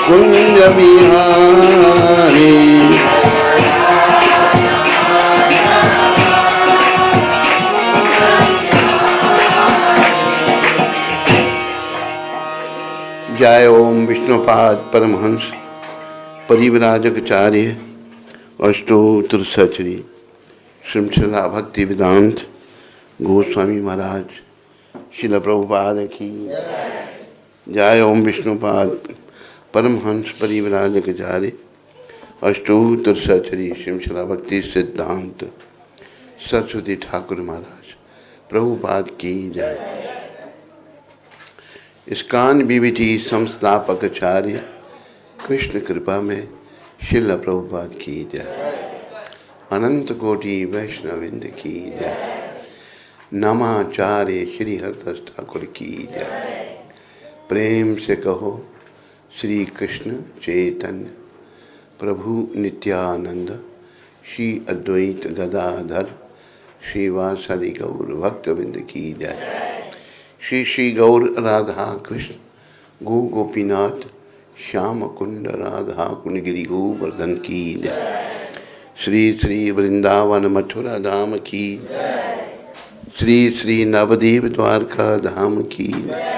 कुंज बिहारी। जय ओम विष्णुपाद परमहंस परिव्राजकाचार्य अष्टोत्तर सचरी श्रीमद् भक्ति वेदांत गोस्वामी महाराज शिल प्रभुपाद की जय। ओम विष्णुपाद परमहंस परिव्राजकाचार्य अष्टोत्तर सचरी श्रीमद् भक्ति सिद्धांत सरस्वती ठाकुर महाराज प्रभुपाद की जय। इस्कान बीबीटी संस्थापक आचार्य कृष्ण कृपा में शिल प्रभुपाद की जय। अनंत कोटि वैष्णविंद की जय। नमाचार्य श्री हरदास ठाकुर की जय। प्रेम से कहो श्री कृष्ण चैतन्य प्रभु नित्यानंद श्री अद्वैत गदाधर श्रीवासदि गौर भक्तविंद की जय। श्री श्री गौर राधा कृष्ण गो गोपीनाथ श्याम कुंड राधा कुंडगिरी गोवर्धन की जय। श्री श्री वृंदावन मथुरा धाम की जय। श्री श्री नवदीप द्वारका धाम की जय।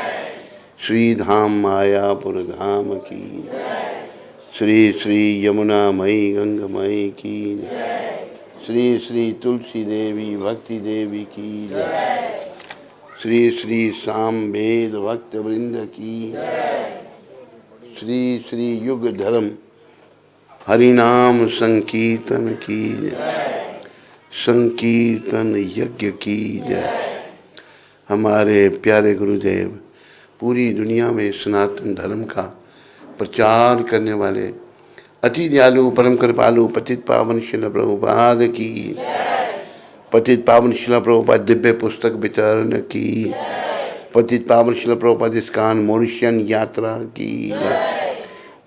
श्री धाम मायापुर धाम की जय। श्री श्री यमुना मई गंगमयी की जय। श्री श्री तुलसी देवी भक्ति देवी की जय। श्री श्री साम वेद भक्त वृंद की जय। श्री श्री युग धर्म हरिनाम संकीर्तन की जय। संकीर्तन यज्ञ की जय। हमारे प्यारे गुरुदेव पूरी दुनिया में सनातन धर्म का प्रचार करने वाले अति दयालु परम कृपालु पतित पावन शिल प्रभुपाद की जय। पतित पावन शिला प्रभुपाद दिव्य पुस्तक वितरण की। पतित पावन शिला प्रभुपाद इस्कान मॉरिशियन यात्रा की।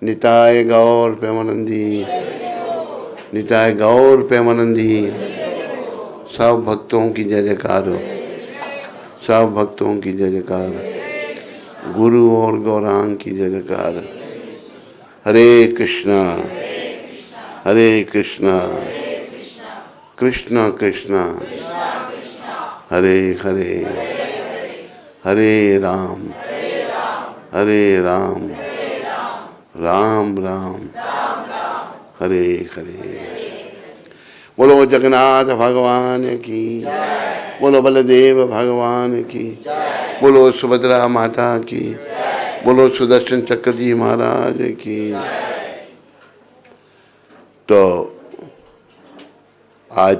निताय गौर प्रेमानंदी निताय गौर प्रेमानंदी। सब भक्तों की जय जयकार हो। सब भक्तों की जय जयकार। गुरु और गौरांग की जय जयकार। हरे कृष्णा हरे कृष्णा कृष्णा कृष्णा हरे हरे हरे राम राम राम हरे हरे। बोलो जगन्नाथ भगवान की। बोलो बलदेव भगवान की। बोलो सुभद्रा माता की। बोलो सुदर्शन चक्र जी महाराज की। तो आज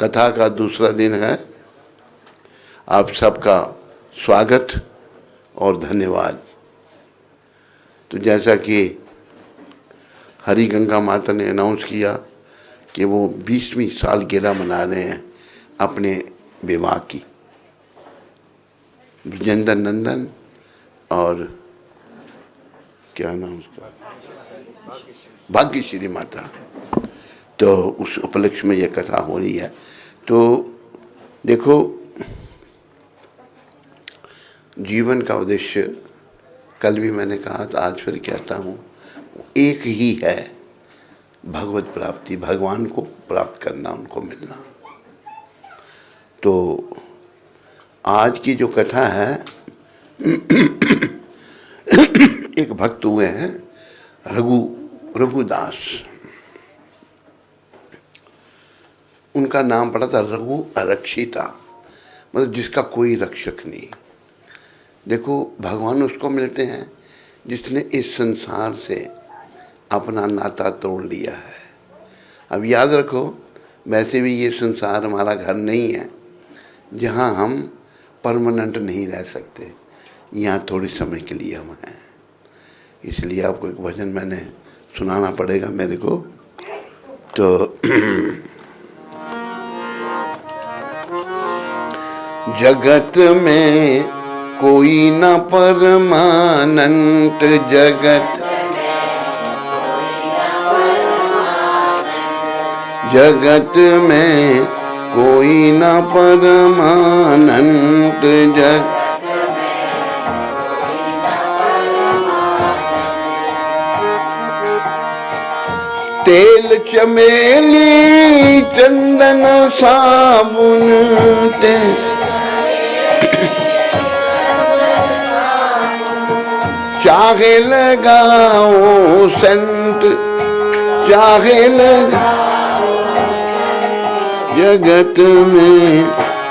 कथा का दूसरा दिन है। आप सबका स्वागत और धन्यवाद। तो जैसा कि हरि गंगा माता ने अनाउंस किया कि वो 20वीं सालगिरह मना रहे हैं अपने विवाह की। विजेंद्र नंदन और क्या नाम उसका भाग्यश्री माता। तो उस उपलक्ष्य में यह कथा हो रही है। तो देखो जीवन का उद्देश्य कल भी मैंने कहा था, आज फिर कहता हूँ, एक ही है, भगवत प्राप्ति, भगवान को प्राप्त करना, उनको मिलना। तो आज की जो कथा है एक भक्त हुए हैं रघुदास। उनका नाम पड़ा था रघु अरक्षिता, मतलब जिसका कोई रक्षक नहीं। देखो भगवान उसको मिलते हैं जिसने इस संसार से अपना नाता तोड़ लिया है। अब याद रखो, वैसे भी ये संसार हमारा घर नहीं है जहाँ हम परमानेंट नहीं रह सकते। यहाँ थोड़े समय के लिए हम हैं। इसलिए आपको एक भजन मैंने सुनाना पड़ेगा मेरे को। तो जगत में कोई न परमानंत, जगत में कोई न परमानंत, तेल चमेली चंदन साबुन चाहे लगाओ संत चाहे लगाओ, जगत में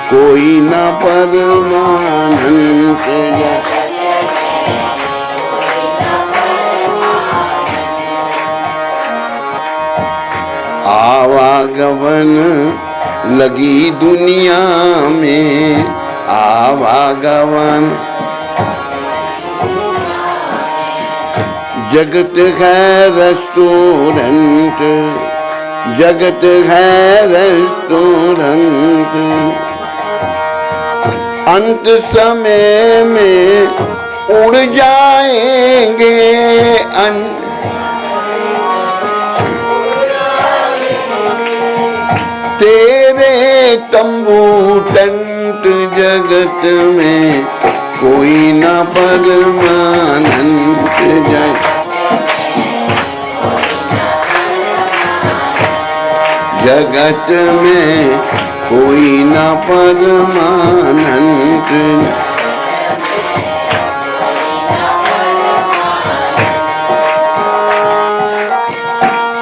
कोई न परमानंद। आवागमन लगी दुनिया में, आवागमन जगत है रेस्टोरेंट, जगत है रेस्टोरेंट। अंत समय में उड़ जाएंगे तेरे तंबू टेंट, जगत में कोई न परमानंद जाए। जगत में कोई न परमानंद।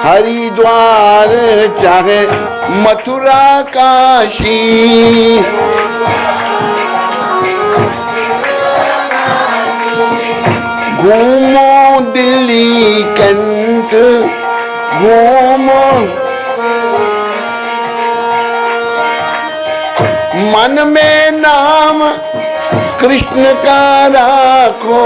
हरिद्वार चाहे मथुरा काशी, घूमो दिल्ली कैंट, घूमो मन में नाम कृष्ण का राखो,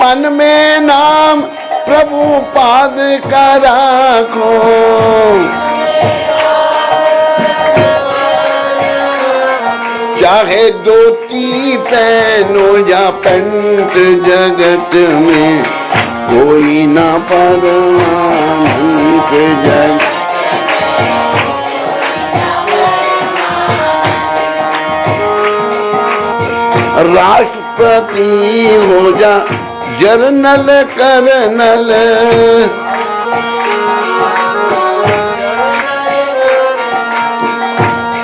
मन में नाम प्रभु पाद का राखो। चाहे धोती पहनो या पैंट, जगत में कोई ना परमानंद जाए। राष्ट्रपति हो जा जर्नल कर्नल,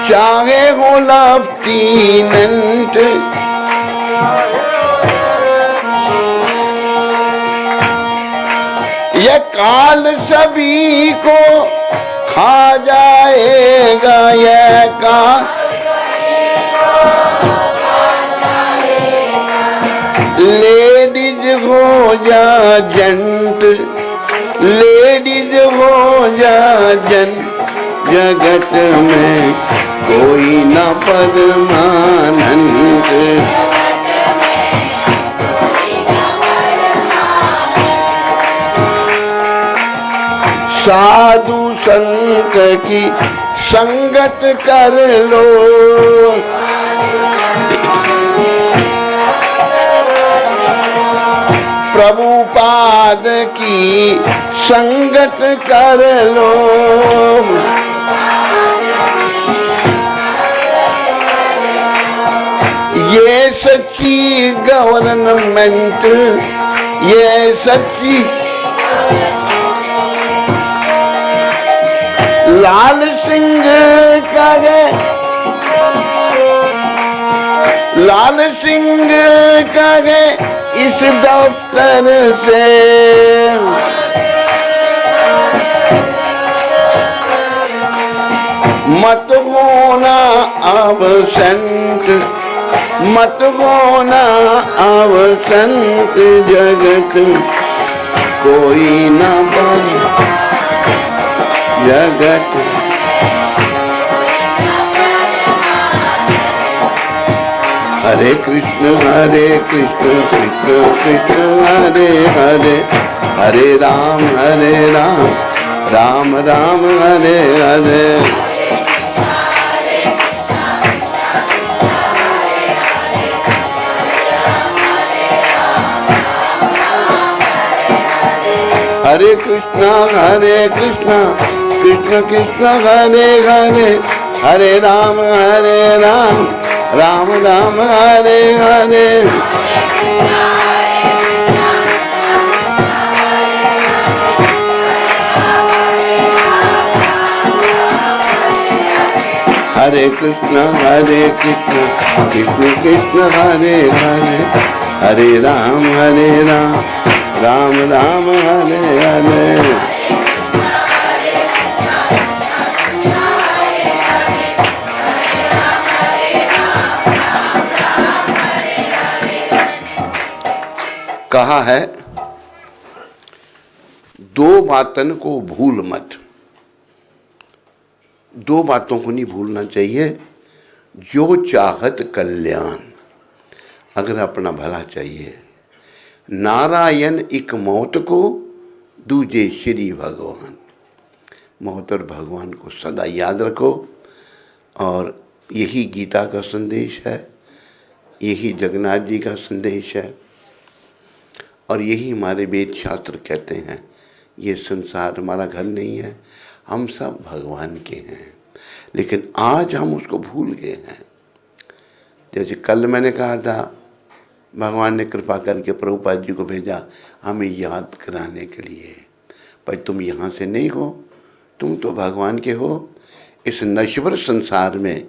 चाहे हो लेफ्टिनेंट, ये काल सभी को खा जाएगा, ये काल लेडीज हो जा जेंट, लेडीज हो जा जेंट। जगत में कोई न परमानंद। साधु संत की संगत कर लो, प्रभुपाद की संगत कर लो। ये सच्ची गवर्नमेंट, ये सच्ची लाल सिंह का है, लाल सिंह का है इस दफ्तर से। मत होना absent, मत होना absent। जगत कोई ना बन, जगत हरे कृष्ण कृष्ण कृष्ण हरे हरे, हरे राम राम राम हरे हरे। हरे कृष्ण कृष्ण कृष्ण हरे हरे, हरे राम राम राम हरे हरे। हरे कृष्ण कृष्ण कृष्ण हरे हरे, हरे राम राम राम हरे हरे। कहा है दो बातन को भूल मत। दो बातों को नहीं भूलना चाहिए। जो चाहत कल्याण, अगर अपना भला चाहिए, नारायण एक मौत को, दूजे श्री भगवान। मौत और भगवान को सदा याद रखो। और यही गीता का संदेश है, यही जगन्नाथ जी का संदेश है, और यही हमारे वेद शास्त्र कहते हैं। ये संसार हमारा घर नहीं है, हम सब भगवान के हैं, लेकिन आज हम उसको भूल गए हैं। जैसे कल मैंने कहा था, भगवान ने कृपा करके प्रभुपाद जी को भेजा हमें याद कराने के लिए, पर तुम यहाँ से नहीं हो, तुम तो भगवान के हो। इस नश्वर संसार में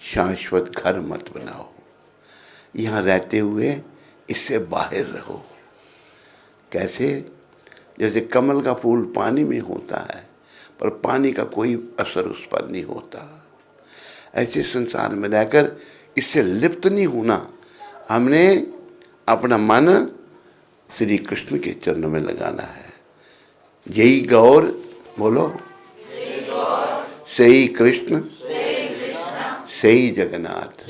शाश्वत घर मत बनाओ, यहाँ रहते हुए इससे बाहर रहो। कैसे? जैसे कमल का फूल पानी में होता है पर पानी का कोई असर उस पर नहीं होता, ऐसे संसार में रहकर इससे लिप्त नहीं होना। हमने अपना मन श्री कृष्ण के चरणों में लगाना है। यही गौर, बोलो, सही कृष्ण सही जगन्नाथ।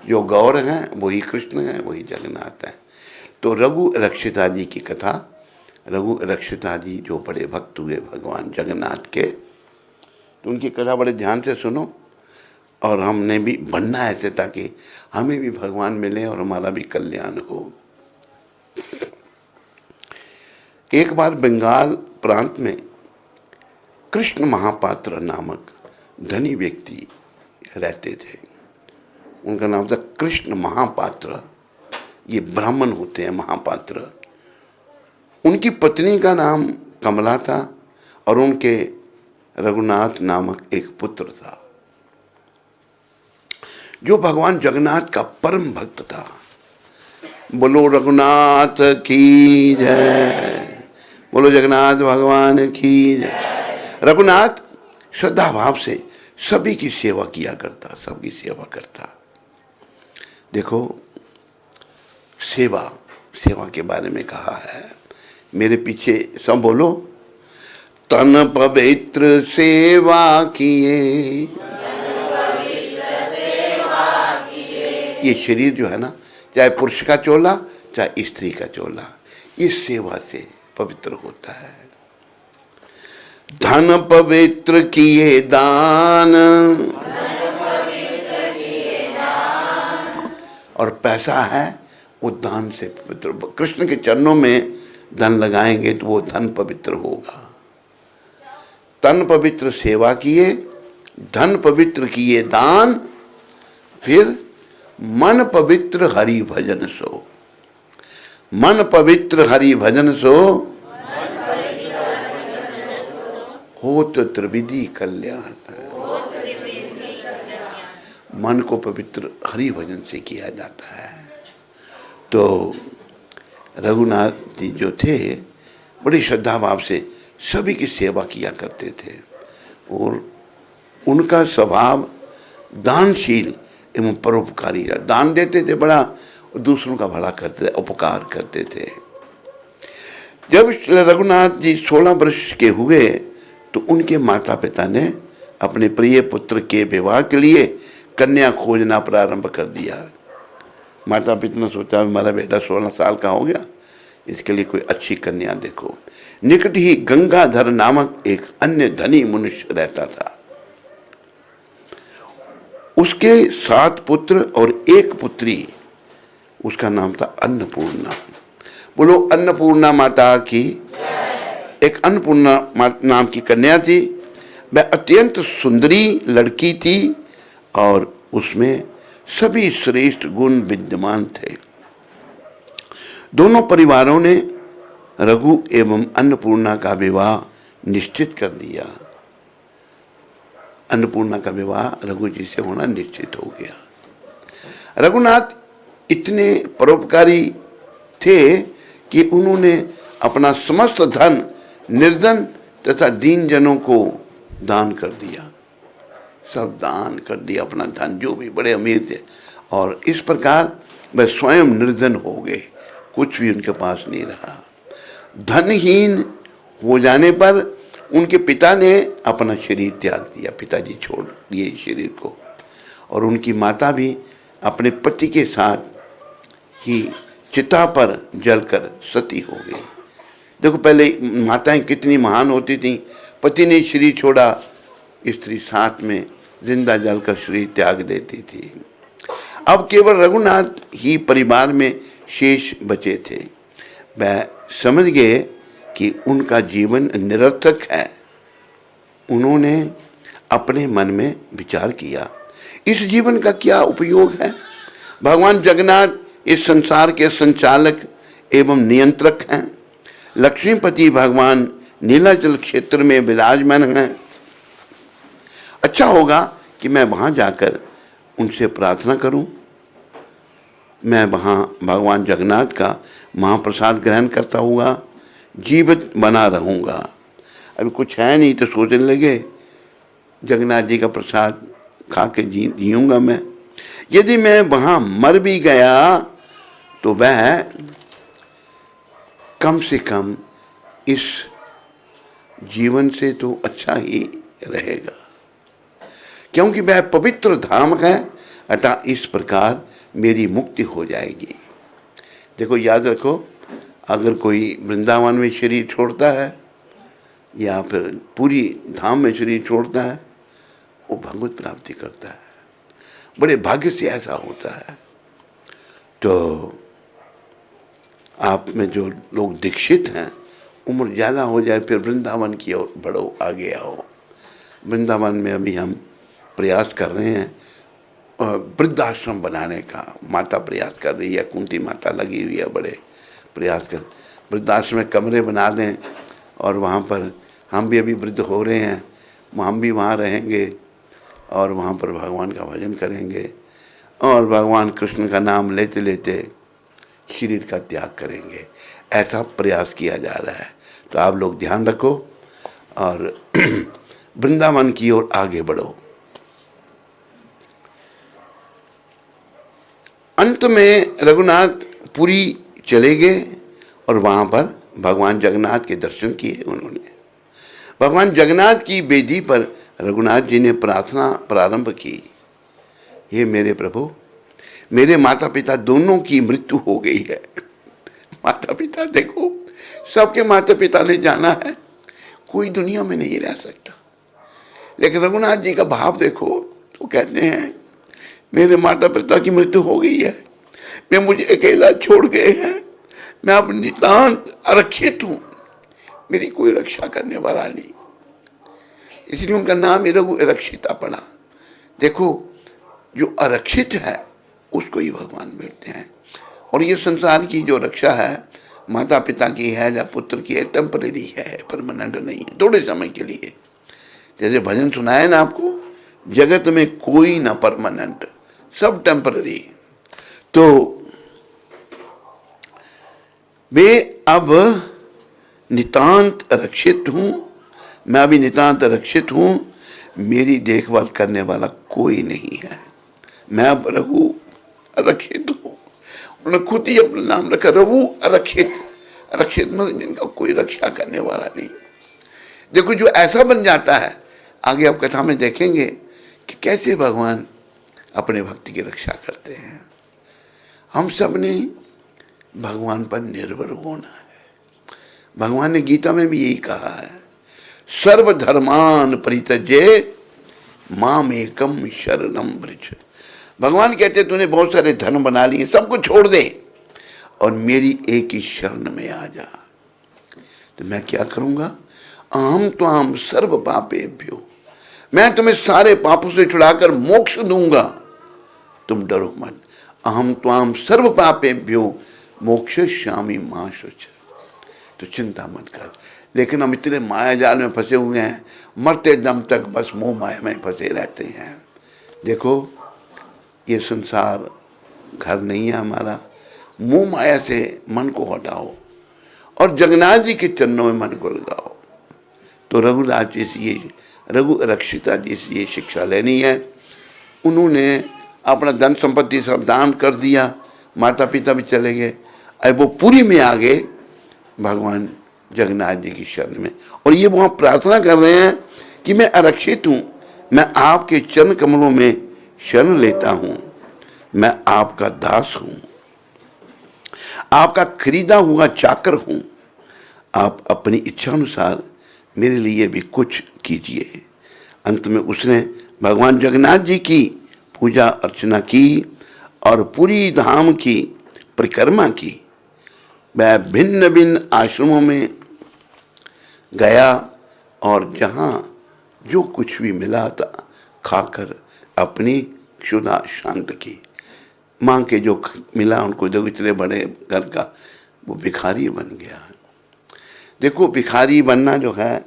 जो गौर हैं वही कृष्ण हैं, वही जगन्नाथ हैं। तो रघु रक्षिता जी की कथा, रघु रक्षिता जी जो बड़े भक्त हुए भगवान जगन्नाथ के, तो उनकी कथा बड़े ध्यान से सुनो। और हमने भी बनना ऐसे ताकि हमें भी भगवान मिले और हमारा भी कल्याण हो। एक बार बंगाल प्रांत में कृष्ण महापात्र नामक धनी व्यक्ति रहते थे। उनका नाम था कृष्ण महापात्र। ये ब्राह्मण होते हैं महापात्र। उनकी पत्नी का नाम कमला था और उनके रघुनाथ नामक एक पुत्र था जो भगवान जगन्नाथ का परम भक्त था। बोलो रघुनाथ की जय, बोलो जगन्नाथ भगवान की जय। रघुनाथ श्रद्धा भाव से सभी की सेवा किया करता, सबकी सेवा करता। देखो, सेवा के बारे में कहा है। मेरे पीछे सब बोलो, तन पवित्र सेवा किए। ये शरीर जो है ना, चाहे पुरुष का चोला चाहे स्त्री का चोला, इस सेवा से पवित्र होता है। धन पवित्र किए दान, और पैसा है वो दान से पवित्र। कृष्ण के चरणों में धन लगाएंगे तो वो धन पवित्र होगा। तन पवित्र सेवा किए, धन पवित्र किए दान, फिर मन पवित्र हरि भजन सो। मन पवित्र हरि भजन सो, हो तो त्रिविधि कल्याण। मन को पवित्र हरि भजन से किया जाता है। तो रघुनाथ जी जो थे बड़ी श्रद्धा भाव से सभी की सेवा किया करते थे और उनका स्वभाव दानशील एवं परोपकारी है। दान देते थे बड़ा, दूसरों का भला करते थे, उपकार करते थे। जब रघुनाथ जी 16 वर्ष के हुए तो उनके माता पिता ने अपने प्रिय पुत्र के विवाह के लिए कन्या खोजना प्रारंभ कर दिया। माता पिता ने सोचा हमारा बेटा 16 साल का हो गया, इसके लिए कोई अच्छी कन्या देखो। निकट ही गंगाधर नामक एक अन्य धनी मनुष्य रहता था। उसके 7 पुत्र और 1 पुत्री, उसका नाम था अन्नपूर्णा। बोलो अन्नपूर्णा माता की। एक अन्नपूर्णा नाम की कन्या थी। वह अत्यंत सुंदरी लड़की थी और उसमें सभी श्रेष्ठ गुण विद्यमान थे। दोनों परिवारों ने रघु एवं अन्नपूर्णा का विवाह निश्चित कर दिया। अन्नपूर्णा का विवाह रघु जी से होना निश्चित हो गया। रघुनाथ इतने परोपकारी थे कि उन्होंने अपना समस्त धन निर्धन तथा दीन जनों को दान कर दिया, सब दान कर दिया अपना धन, जो भी बड़े अमीर थे। और इस प्रकार वह स्वयं निर्धन हो गए, कुछ भी उनके पास नहीं रहा। धनहीन हो जाने पर उनके पिता ने अपना शरीर त्याग दिया, पिताजी छोड़ दिए शरीर को। और उनकी माता भी अपने पति के साथ ही चिता पर जलकर सती हो गई। देखो पहले माताएं कितनी महान होती थीं, पति ने शरीर छोड़ा, स्त्री साथ में जिंदा जलकर शरीर त्याग देती थी। अब केवल रघुनाथ ही परिवार में शेष बचे थे। वह समझ गए कि उनका जीवन निरर्थक है। उन्होंने अपने मन में विचार किया, इस जीवन का क्या उपयोग है। भगवान जगन्नाथ इस संसार के संचालक एवं नियंत्रक हैं। लक्ष्मीपति भगवान नीलाचल क्षेत्र में विराजमान हैं। अच्छा होगा कि मैं वहाँ जाकर उनसे प्रार्थना करूं। मैं वहाँ भगवान जगन्नाथ का महाप्रसाद ग्रहण करता हुआ जीवित बना रहूँगा। अभी कुछ है नहीं तो सोचने लगे जगन्नाथ जी का प्रसाद खा के जीऊँगा मैं। यदि मैं वहाँ मर भी गया तो वह कम से कम इस जीवन से तो अच्छा ही रहेगा, क्योंकि वह पवित्र धाम है, अतः इस प्रकार मेरी मुक्ति हो जाएगी। देखो याद रखो, अगर कोई वृंदावन में शरीर छोड़ता है या फिर पूरी धाम में शरीर छोड़ता है, वो भगवत प्राप्ति करता है। बड़े भाग्य से ऐसा होता है। तो आप में जो लोग दीक्षित हैं, उम्र ज़्यादा हो जाए फिर वृंदावन की ओर बढ़ो, आगे आओ। वृंदावन में अभी हम प्रयास कर रहे हैं वृद्धाश्रम बनाने का। माता प्रयास कर रही है, कुंती माता लगी हुई है, बड़े प्रयास कर वृद्धाश्रम में कमरे बना दें और वहाँ पर हम भी अभी वृद्ध हो रहे हैं, हम भी वहाँ रहेंगे और वहाँ पर भगवान का भजन करेंगे और भगवान कृष्ण का नाम लेते लेते शरीर का त्याग करेंगे। ऐसा प्रयास किया जा रहा है। तो आप लोग ध्यान रखो और वृंदावन की ओर आगे बढ़ो। अंत में रघुनाथ पुरी चले गए और वहाँ पर भगवान जगन्नाथ के दर्शन किए उन्होंने। भगवान जगन्नाथ की बेदी पर रघुनाथ जी ने प्रार्थना प्रारंभ की, हे मेरे प्रभु, मेरे माता पिता दोनों की मृत्यु हो गई है। माता पिता देखो, सबके माता पिता ने जाना है, कोई दुनिया में नहीं रह सकता। लेकिन रघुनाथ जी का भाव देखो, तो कहते हैं मेरे माता पिता की मृत्यु हो गई है, वे मुझे अकेला छोड़ गए हैं, मैं अब नितांत आरक्षित हूँ, मेरी कोई रक्षा करने वाला नहीं। इसलिए उनका नाम ही रघु आरक्षिता पड़ा। देखो जो आरक्षित है उसको ही भगवान मिलते हैं। और ये संसार की जो रक्षा है, माता पिता की है या पुत्र की है, टेम्परेरी है, परमानेंट नहीं है, थोड़े समय के लिए। जैसे भजन सुनाए ना आपको, जगत में कोई ना परमानेंट, सब टेम्परेरी। तो वे अब नितांत रक्षित हूँ, मैं अभी नितांत रक्षित हूँ, मेरी देखभाल करने वाला कोई नहीं है, मैं अब रघु आरक्षित हूँ। उन्होंने खुद ही अपना नाम रखा, रघु आरक्षित। आरक्षित मतलब जिनका कोई रक्षा करने वाला नहीं। देखो जो ऐसा बन जाता है, आगे आप कथा में देखेंगे कि कैसे भगवान अपने भक्ति की रक्षा करते हैं। हम सब ने भगवान पर निर्भर होना है। भगवान ने गीता में भी यही कहा है, सर्वधर्मान परित्यज्य माम एकम शरणम व्रज। भगवान कहते तूने बहुत सारे धर्म बना लिए, सबको छोड़ दे और मेरी एक ही शरण में आ जा, तो मैं क्या करूंगा, अहम त्वाम सर्व पापेभ्यो, मैं तुम्हें सारे पापों से छुड़ाकर मोक्ष दूंगा, तुम डरो मत। अहम त्वाम सर्व पापेभ्यो मोक्षयिष्यामि मा शुच, तो चिंता मत कर, लेकिन हम इतने माया जाल में फंसे हुए हैं, मरते दम तक बस मोह माया में फंसे रहते हैं। देखो ये संसार घर नहीं है हमारा। मोह माया से मन को हटाओ और जगन्नाथ जी के चरणों में मन को लगाओ। तो रघुदास जी से ये, रघु रक्षिता जी से ये शिक्षा लेनी है। उन्होंने अपना धन संपत्ति सब दान कर दिया, माता पिता भी चले गए, अब वो पूरी में आ गए भगवान जगन्नाथ जी की शरण में। और ये वहाँ प्रार्थना कर रहे हैं कि मैं आरक्षित हूँ, मैं आपके चरण कमलों में शरण लेता हूँ, मैं आपका दास हूँ, आपका खरीदा हुआ चाकर हूँ, आप अपनी इच्छा अनुसार मेरे लिए भी कुछ कीजिए। अंत में उसने भगवान जगन्नाथ जी की पूजा अर्चना की और पूरी धाम की परिक्रमा की। वह भिन्न भिन्न आश्रमों में गया और जहाँ जो कुछ भी मिला था खाकर अपनी क्षुधा शांत की। मांग के जो मिला उनको, जो इतने बड़े घर का, वो भिखारी बन गया। देखो भिखारी बनना जो है,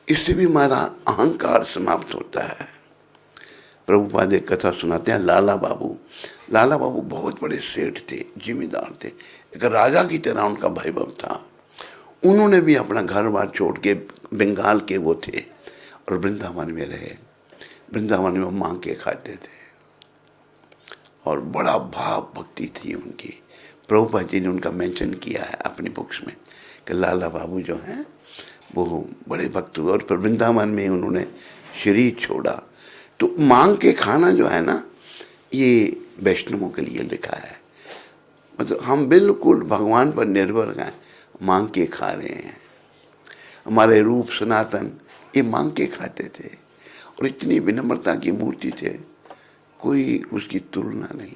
इससे भी हमारा अहंकार समाप्त होता है। प्रभुपाद एक कथा सुनाते हैं, लाला बाबू। लाला बाबू बहुत बड़े सेठ थे, जिम्मेदार थे, एक राजा की तरह उनका वैभव था। उन्होंने भी अपना घर बार छोड़ के, बंगाल के वो थे, और वृंदावन में रहे। वृंदावन में मांग के खाते थे और बड़ा भाव भक्ति थी उनकी। प्रभुपाद जी ने उनका मेंशन किया है अपनी बुक्स में कि लाला बाबू जो हैं वो बड़े भक्त हुए और फिर वृंदावन में उन्होंने शरीर छोड़ा। तो मांग के खाना जो है ना, ये वैष्णवों के लिए लिखा है। मतलब हम बिल्कुल भगवान पर निर्भर हैं, मांग के खा रहे हैं। हमारे रूप सनातन ये मांग के खाते थे और इतनी विनम्रता की मूर्ति थे, कोई उसकी तुलना नहीं।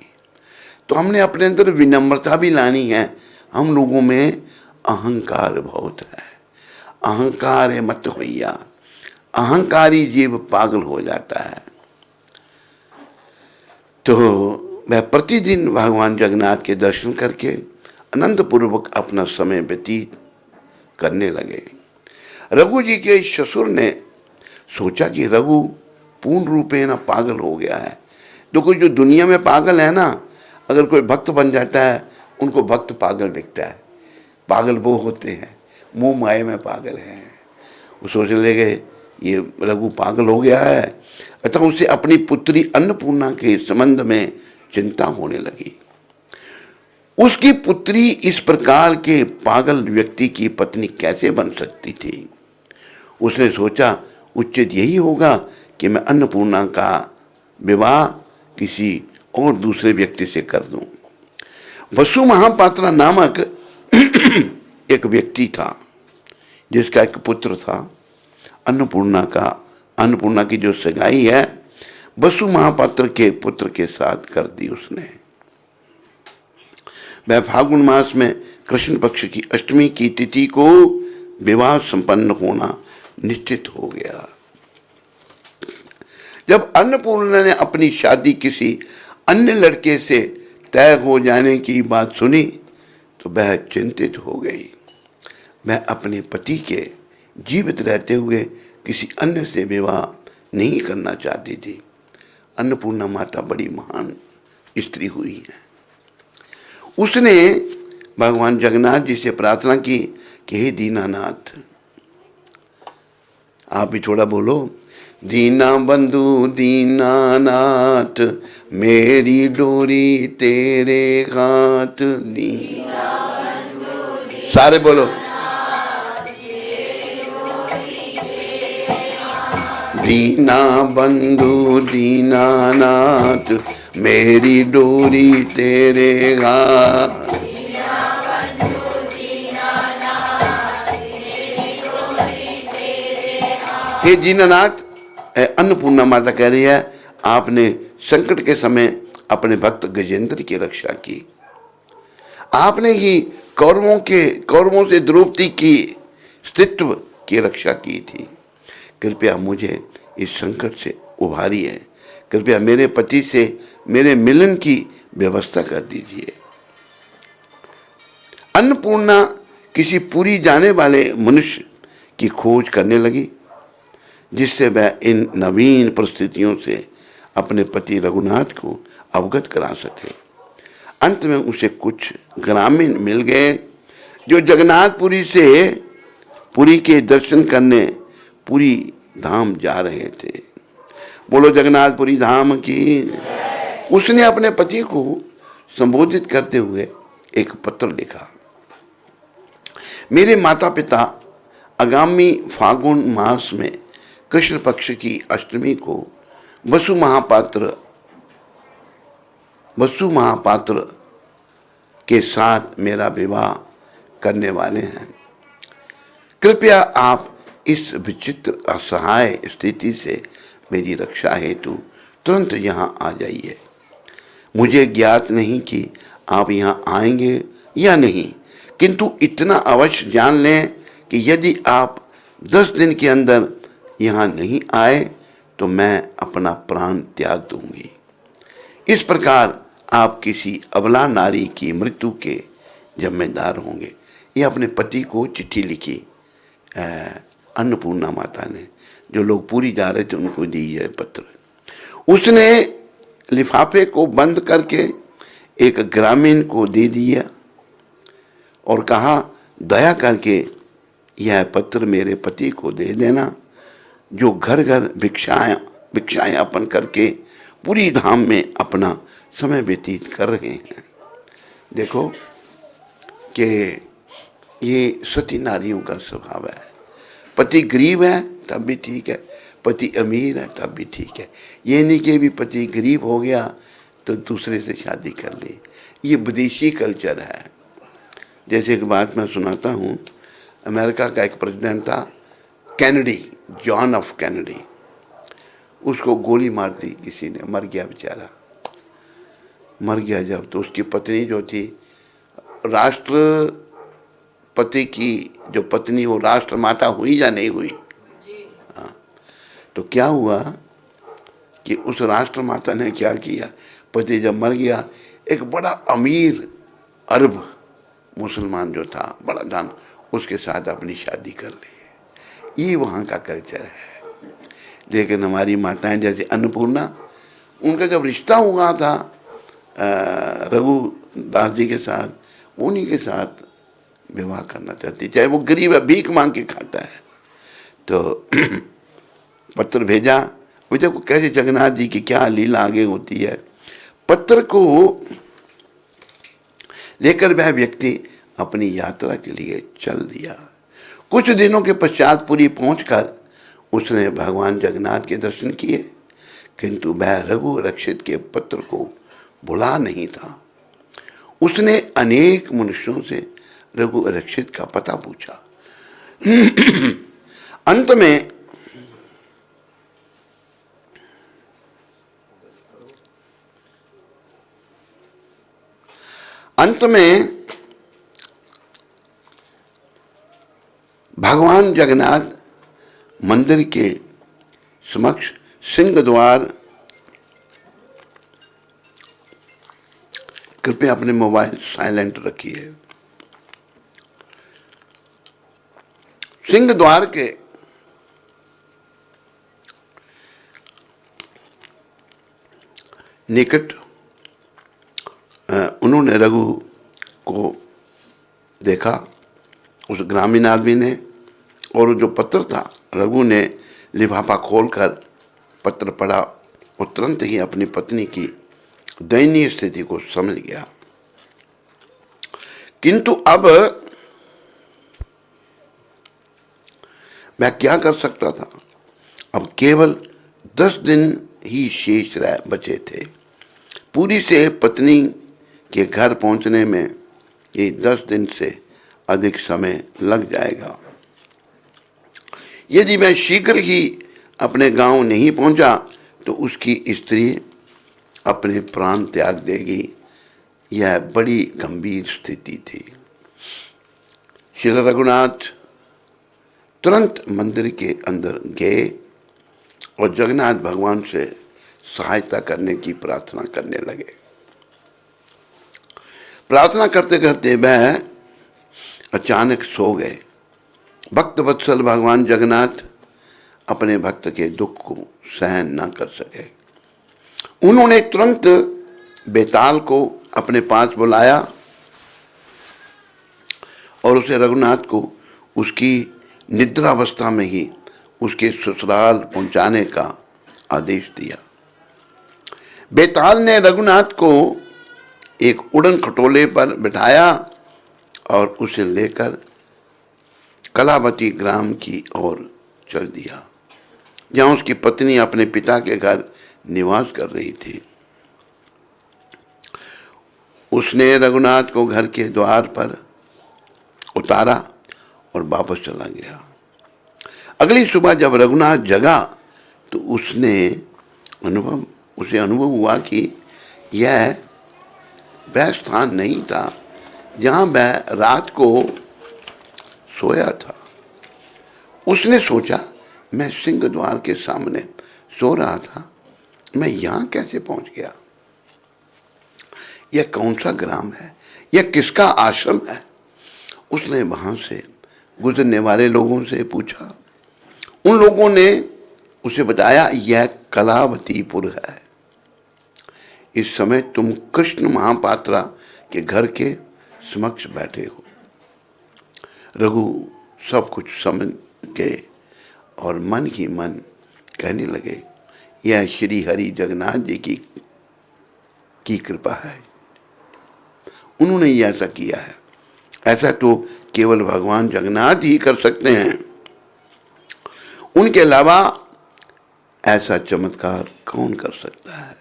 तो हमने अपने अंदर विनम्रता भी लानी है। हम लोगों में अहंकार बहुत है। अहंकार है मत होइया, अहंकारी जीव पागल हो जाता है। तो वह प्रतिदिन भगवान जगन्नाथ के दर्शन करके आनंद पूर्वक अपना समय व्यतीत करने लगे। रघु जी के ससुर ने सोचा कि रघु पूर्ण रूपे ना पागल हो गया है। देखो जो दुनिया में पागल है ना, अगर कोई भक्त बन जाता है उनको भक्त पागल दिखता है। पागल वो होते हैं मोह माया में पागल हैं। वो सोचने लगे ये रघु पागल हो गया है, अतः उसे अपनी पुत्री अन्नपूर्णा के संबंध में चिंता होने लगी। उसकी पुत्री इस प्रकार के पागल व्यक्ति की पत्नी कैसे बन सकती थी। उसने सोचा उचित यही होगा कि मैं अन्नपूर्णा का विवाह किसी और दूसरे व्यक्ति से कर दूं। वसु महापात्र नामक एक व्यक्ति था जिसका एक पुत्र था। अन्नपूर्णा की जो सगाई है वसु महापात्र के पुत्र के साथ कर दी उसने। वह फागुन मास में कृष्ण पक्ष की अष्टमी की तिथि को विवाह संपन्न होना निश्चित हो गया। जब अन्नपूर्णा ने अपनी शादी किसी अन्य लड़के से तय हो जाने की बात सुनी तो वह चिंतित हो गई। वह अपने पति के जीवित रहते हुए किसी अन्य से विवाह नहीं करना चाहती थी। अन्नपूर्णा माता बड़ी महान स्त्री हुई है। उसने भगवान जगन्नाथ जी से प्रार्थना की कि हे दीनानाथ, आप भी थोड़ा बोलो, दीना बंधु दीनानाथ मेरी डोरी तेरे हाथ। सारे बोलो, दीना बंधु दीनानाथ मेरी डोरी तेरे हाथ। हे दीनानाथ, अन्नपूर्णा माता कह रही है, आपने संकट के समय अपने भक्त गजेंद्र की रक्षा की। आपने ही कौरवों से द्रौपदी की स्त्रीत्व की रक्षा की थी। कृपया मुझे इस संकट से उभारिए। कृपया मेरे पति से मेरे मिलन की व्यवस्था कर दीजिए। अन्नपूर्णा किसी पूरी जाने वाले मनुष्य की खोज करने लगी, जिससे वह इन नवीन परिस्थितियों से अपने पति रघुनाथ को अवगत करा सके। अंत में उसे कुछ ग्रामीण मिल गए जो जगन्नाथपुरी से पुरी के दर्शन करने पुरी धाम जा रहे थे। बोलो जगन्नाथपुरी धाम की। उसने अपने पति को संबोधित करते हुए एक पत्र लिखा। मेरे माता पिता आगामी फागुन मास में कृष्ण पक्ष की अष्टमी को वसु महापात्र के साथ मेरा विवाह करने वाले हैं। कृपया आप इस विचित्र असहाय स्थिति से मेरी रक्षा हेतु तुरंत यहाँ आ जाइए। मुझे ज्ञात नहीं कि आप यहाँ आएंगे या नहीं, किंतु इतना अवश्य जान लें कि यदि आप 10 दिन के अंदर यहाँ नहीं आए तो मैं अपना प्राण त्याग दूंगी। इस प्रकार आप किसी अबला नारी की मृत्यु के जिम्मेदार होंगे। ये अपने पति को चिट्ठी लिखी अन्नपूर्णा माता ने, जो लोग पूरी जा रहे थे उनको दी है पत्र। उसने लिफाफे को बंद करके एक ग्रामीण को दे दिया और कहा, दया करके यह पत्र मेरे पति को दे देना, जो घर घर भिक्षायापन करके पूरी धाम में अपना समय व्यतीत कर रहे हैं। देखो कि ये सती नारियों का स्वभाव है। पति गरीब है तब भी ठीक है, पति अमीर है तब भी ठीक है। ये नहीं कि भी पति गरीब हो गया तो दूसरे से शादी कर ली। ये विदेशी कल्चर है। जैसे एक बात मैं सुनाता हूँ, अमेरिका का एक प्रेसिडेंट था कैनेडी, जॉन एफ कैनेडी। उसको गोली मार दी किसी ने, मर गया बेचारा। मर गया जब, तो उसकी पत्नी जो थी, राष्ट्रपति की जो पत्नी, वो राष्ट्रमाता हुई या नहीं हुई? हाँ। तो क्या हुआ कि उस राष्ट्रमाता ने क्या किया, पति जब मर गया, एक बड़ा अमीर अरब मुसलमान जो था, बड़ा धन, उसके साथ अपनी शादी कर ली। ये वहाँ का कल्चर है। लेकिन हमारी माताएं जैसे अन्नपूर्णा, उनका जब रिश्ता हुआ था रघुदास जी के साथ, उन्हीं के साथ विवाह करना चाहती, चाहे वो गरीब है, भीख मांग के खाता है। तो पत्र भेजा। वो देखो कैसे जगन्नाथ जी की क्या लीला आगे होती है। पत्र को लेकर वह व्यक्ति अपनी यात्रा के लिए चल दिया। कुछ दिनों के पश्चात पुरी पहुंचकर उसने भगवान जगन्नाथ के दर्शन किए, किंतु वह रघु रक्षित के पत्र को भुला नहीं था। उसने अनेक मनुष्यों से रघु रक्षित का पता पूछा। अंत में भगवान जगन्नाथ मंदिर के समक्ष सिंह द्वार, कृपया अपने मोबाइल साइलेंट रखिए। सिंह द्वार के निकट उन्होंने रघु को देखा, उस ग्रामीण आदमी ने, और जो पत्र था, रघु ने लिफाफा खोलकर पत्र पढ़ा और तुरंत ही अपनी पत्नी की दयनीय स्थिति को समझ गया। किंतु अब वह क्या कर सकता था? अब केवल 10 दिन ही शेष बचे थे। पुरी से पत्नी के घर पहुंचने में ये 10 दिन से अधिक समय लग जाएगा। यदि वह शीघ्र ही अपने गांव नहीं पहुंचा तो उसकी स्त्री अपने प्राण त्याग देगी। यह बड़ी गंभीर स्थिति थी। श्री रघुनाथ तुरंत मंदिर के अंदर गए और जगन्नाथ भगवान से सहायता करने की प्रार्थना करने लगे। प्रार्थना करते करते वह अचानक सो गए। भक्त वत्सल भगवान जगन्नाथ अपने भक्त के दुख को सहन न कर सके। उन्होंने तुरंत बेताल को अपने पास बुलाया और उसे रघुनाथ को उसकी निद्रावस्था में ही उसके ससुराल पहुंचाने का आदेश दिया। बेताल ने रघुनाथ को एक उड़न खटोले पर बिठाया और उसे लेकर कलावती ग्राम की ओर चल दिया, जहां उसकी पत्नी अपने पिता के घर निवास कर रही थी। उसने रघुनाथ को घर के द्वार पर उतारा और वापस चला गया। अगली सुबह जब रघुनाथ जगा तो उसे अनुभव हुआ कि यह वह स्थान नहीं था जहां वह रात को सोया था। उसने सोचा, मैं सिंह द्वार के सामने सो रहा था, मैं यहां कैसे पहुंच गया? यह कौन सा ग्राम है? यह किसका आश्रम है? उसने वहां से गुजरने वाले लोगों से पूछा। उन लोगों ने उसे बताया, यह कलावतीपुर है। इस समय तुम कृष्ण महापात्रा के घर के समक्ष बैठे हो। रघु सब कुछ समझ गए और मन ही मन कहने लगे, यह श्री हरि जगन्नाथ जी की कृपा है। उन्होंने ही ऐसा किया है। ऐसा तो केवल भगवान जगन्नाथ ही कर सकते हैं। उनके अलावा ऐसा चमत्कार कौन कर सकता है?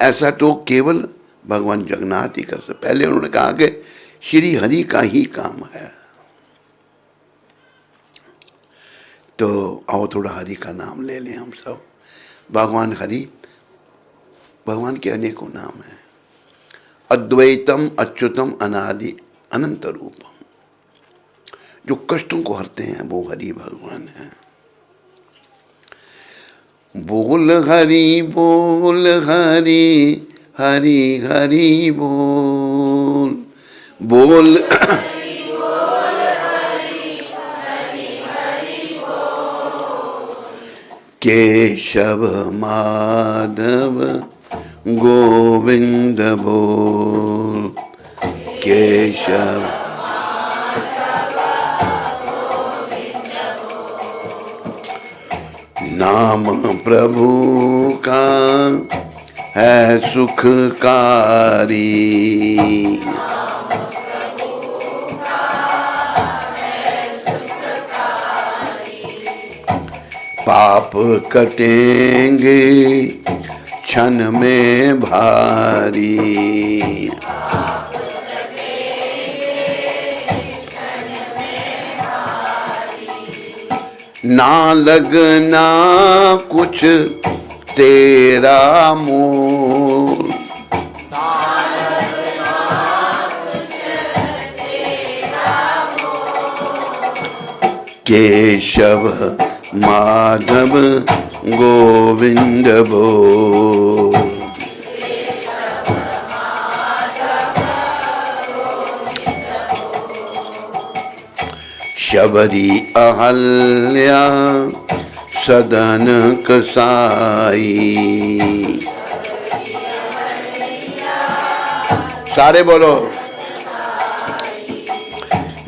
ऐसा तो केवल भगवान जगन्नाथ ही कर सकते। पहले उन्होंने कहा कि श्री हरि का ही काम है। तो आओ थोड़ा हरि का नाम ले लें हम सब। भगवान हरि, भगवान के अनेकों नाम हैं। अद्वैतम अच्युतम अनादि अनंत रूपम। जो कष्टों को हरते हैं वो हरि भगवान हैं। बोल हरि बोल हरि हरि हरि बोल बोल केशव माधव गोविंद बोल केशव नाम प्रभु का है सुखकारी। पाप कटेंगे क्षण में भारी। ना लगना कुछ तेरा मोल। केशव माधव गोविंद बोल शबरी अहल्या सदन कसाई। सारे बोलो।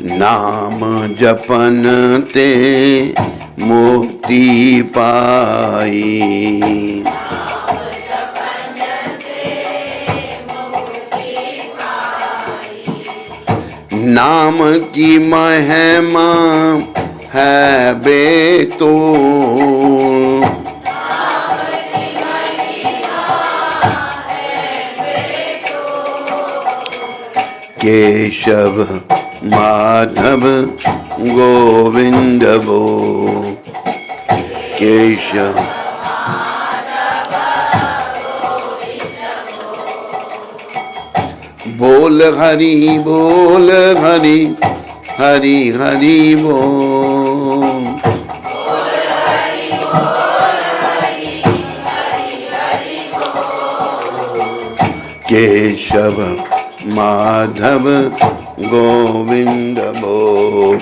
नाम जपन ते मुक्ति पाई। नाम की महिमा है बेतोल। केशव माधव गोविंद बोल केशव बोल हरि बोल हरि हरि हरि बोल केशव माधव गोविंद बोल।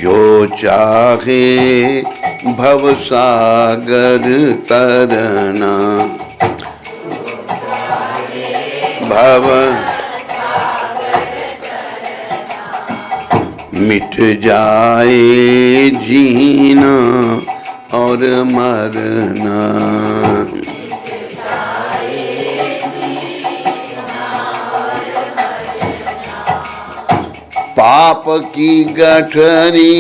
जो चाहे भवसागर तरना, भव मिट जाए जीना और मरना। पाप की गठरी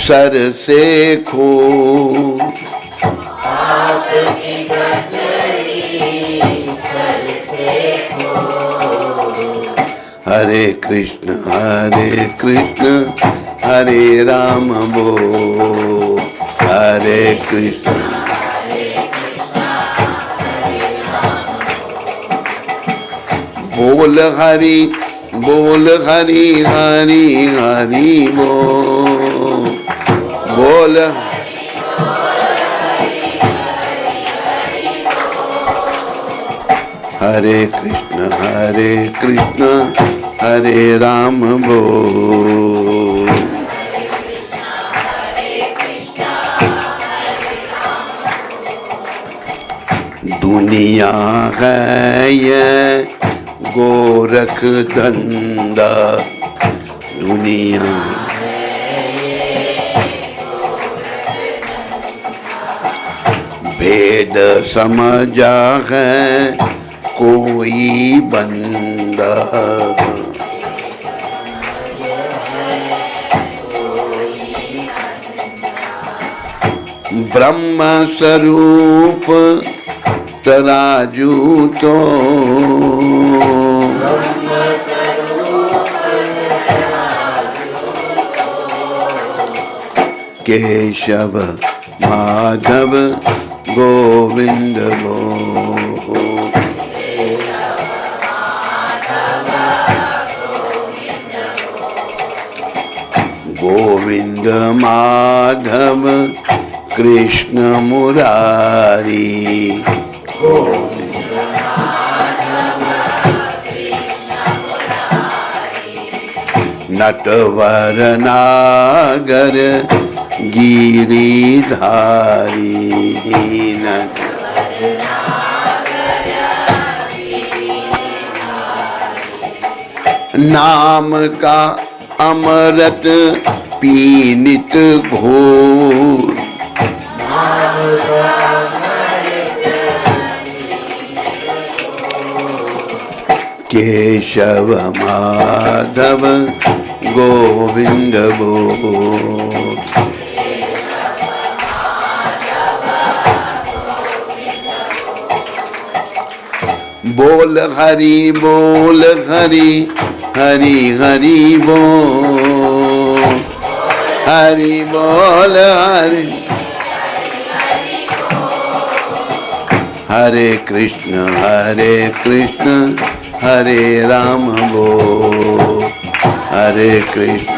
सर से खो, हरे कृष्ण हरे राम बोल, हरे कृष्ण बोल हरि हरि हरि बोल, बोल हरे कृष्ण हरे राम बोल। दुनिया है ये गोरख धंधा, दुनिया भेद समझा है कोई बंदा, ब्रह्म स्वरूप तराजू तो, केशव माधव गोविंद बोल। गोविंद माधव कृष्ण मुरारी, नटवर नागर गिरिधारी, नाम का अमृत पीनित घोर, केशव माधव गोविंद बोल। बोल हरि हरि हरि बोल, हरि बोल हरे कृष्ण हरे राम बोल, हरे कृष्ण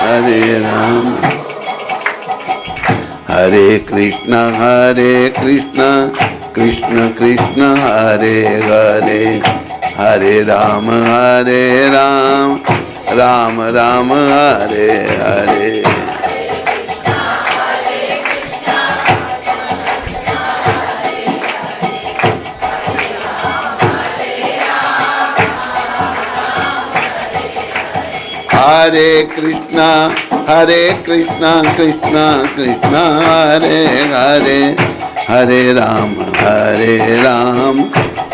हरे राम, हरे कृष्ण कृष्ण कृष्ण हरे हरे, हरे राम राम राम हरे हरे। हरे कृष्णा कृष्णा कृष्णा हरे हरे, हरे राम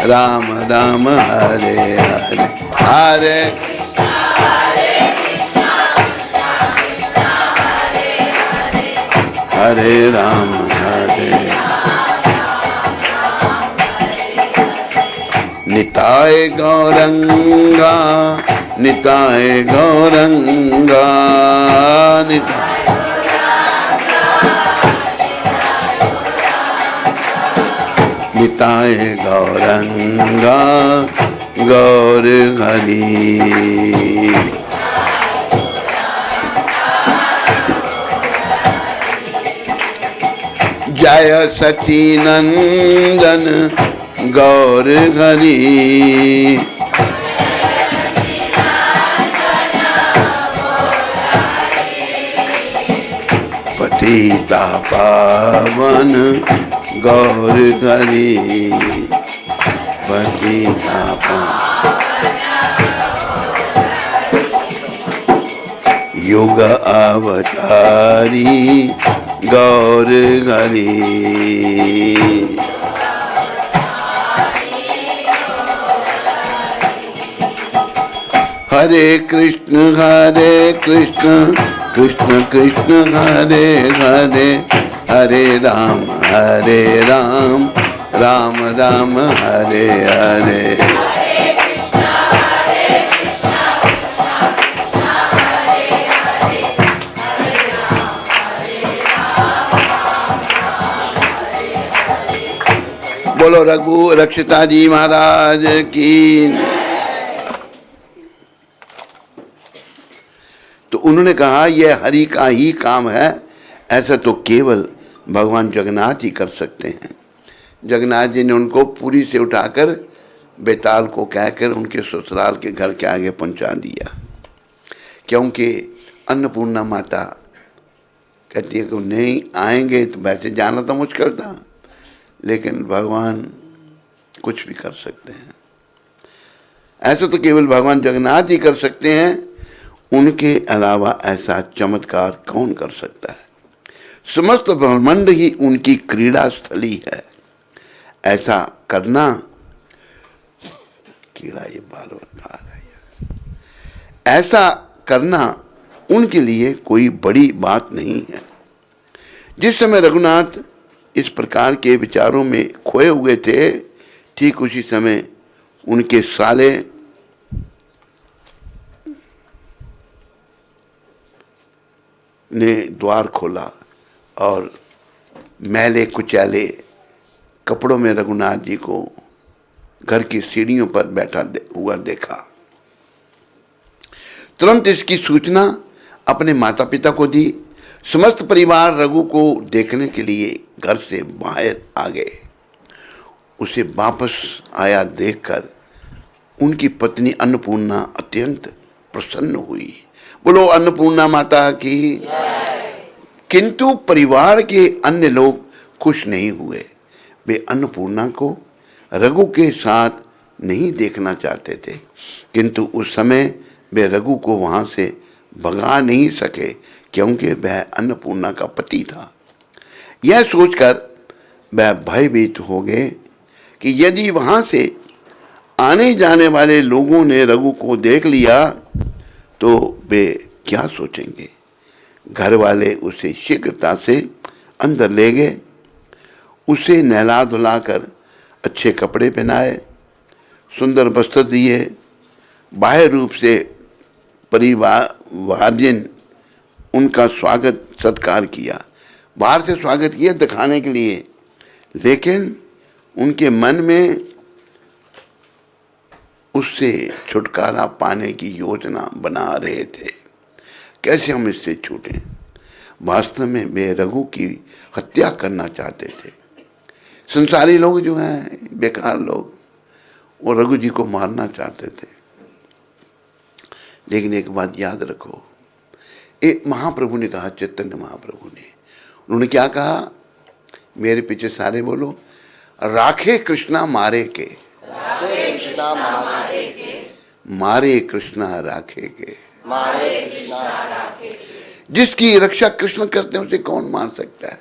राम राम हरे हरे, हरे हरे राम हरे। निताय गौरंगा निताय गौरंगा, निताय गौरंगा गौर हरि। जय सची नंदन गौर हरि। पतिता पावन गौर हरि। पतिता युग अवतारी गौर हरि। हरे कृष्ण कृष्ण कृष्ण हरे हरे, हरे राम राम राम हरे हरे। बोलो रघु रक्षिता जी महाराज की। तो उन्होंने कहा यह हरि का ही काम है, ऐसा तो केवल भगवान जगन्नाथ ही कर सकते हैं। जगन्नाथ जी ने उनको पुरी से उठाकर बेताल को कहकर उनके ससुराल के घर के आगे पहुंचा दिया, क्योंकि अन्नपूर्णा माता कहती है कि नहीं आएंगे तो वैसे जाना तो मुश्किल था, लेकिन भगवान कुछ भी कर सकते हैं। ऐसा तो केवल भगवान जगन्नाथ ही कर सकते हैं, उनके अलावा ऐसा चमत्कार कौन कर सकता है। समस्त ब्रह्मांड ही उनकी क्रीड़ा स्थली है। ऐसा करना कीड़ा ये बार बार आ रहा है, ऐसा करना उनके लिए कोई बड़ी बात नहीं है। जिस समय रघुनाथ इस प्रकार के विचारों में खोए हुए थे, ठीक उसी समय उनके साले ने द्वार खोला और मैले कुचैले कपड़ों में रघुनाथ जी को घर की सीढ़ियों पर बैठा हुआ देखा। तुरंत इसकी सूचना अपने माता पिता को दी। समस्त परिवार रघु को देखने के लिए घर से बाहर आ गए। उसे वापस आया देखकर उनकी पत्नी अन्नपूर्णा अत्यंत प्रसन्न हुई। बोलो अन्नपूर्णा माता की। किंतु परिवार के अन्य लोग खुश नहीं हुए। वे अन्नपूर्णा को रघु के साथ नहीं देखना चाहते थे, किंतु उस समय वे रघु को वहां से भगा नहीं सके, क्योंकि वह अन्नपूर्णा का पति था। यह सोचकर वह भयभीत हो गए कि यदि वहां से आने जाने वाले लोगों ने रघु को देख लिया तो वे क्या सोचेंगे। घर वाले उसे शीघ्रता से अंदर ले गए। उसे नहला धुलाकर अच्छे कपड़े पहनाए, सुंदर वस्त्र दिए। बाह्य रूप से परिवारजन उनका स्वागत सत्कार किया, बाहर से स्वागत किया दिखाने के लिए, लेकिन उनके मन में उससे छुटकारा पाने की योजना बना रहे थे। कैसे हम इससे छूटें। वास्तव में वे रघु की हत्या करना चाहते थे। संसारी लोग जो हैं, बेकार लोग, वो रघु जी को मारना चाहते थे। लेकिन एक बात याद रखो, एक महाप्रभु ने कहा, चैतन्य महाप्रभु ने, उन्होंने क्या कहा, मेरे पीछे सारे बोलो, राखे कृष्णा मारे के, राखे कृष्णा मारे के, मारे कृष्णा राखे के, मारे कृष्णा राखे के। जिसकी रक्षा कृष्ण करते हैं उसे कौन मार सकता है।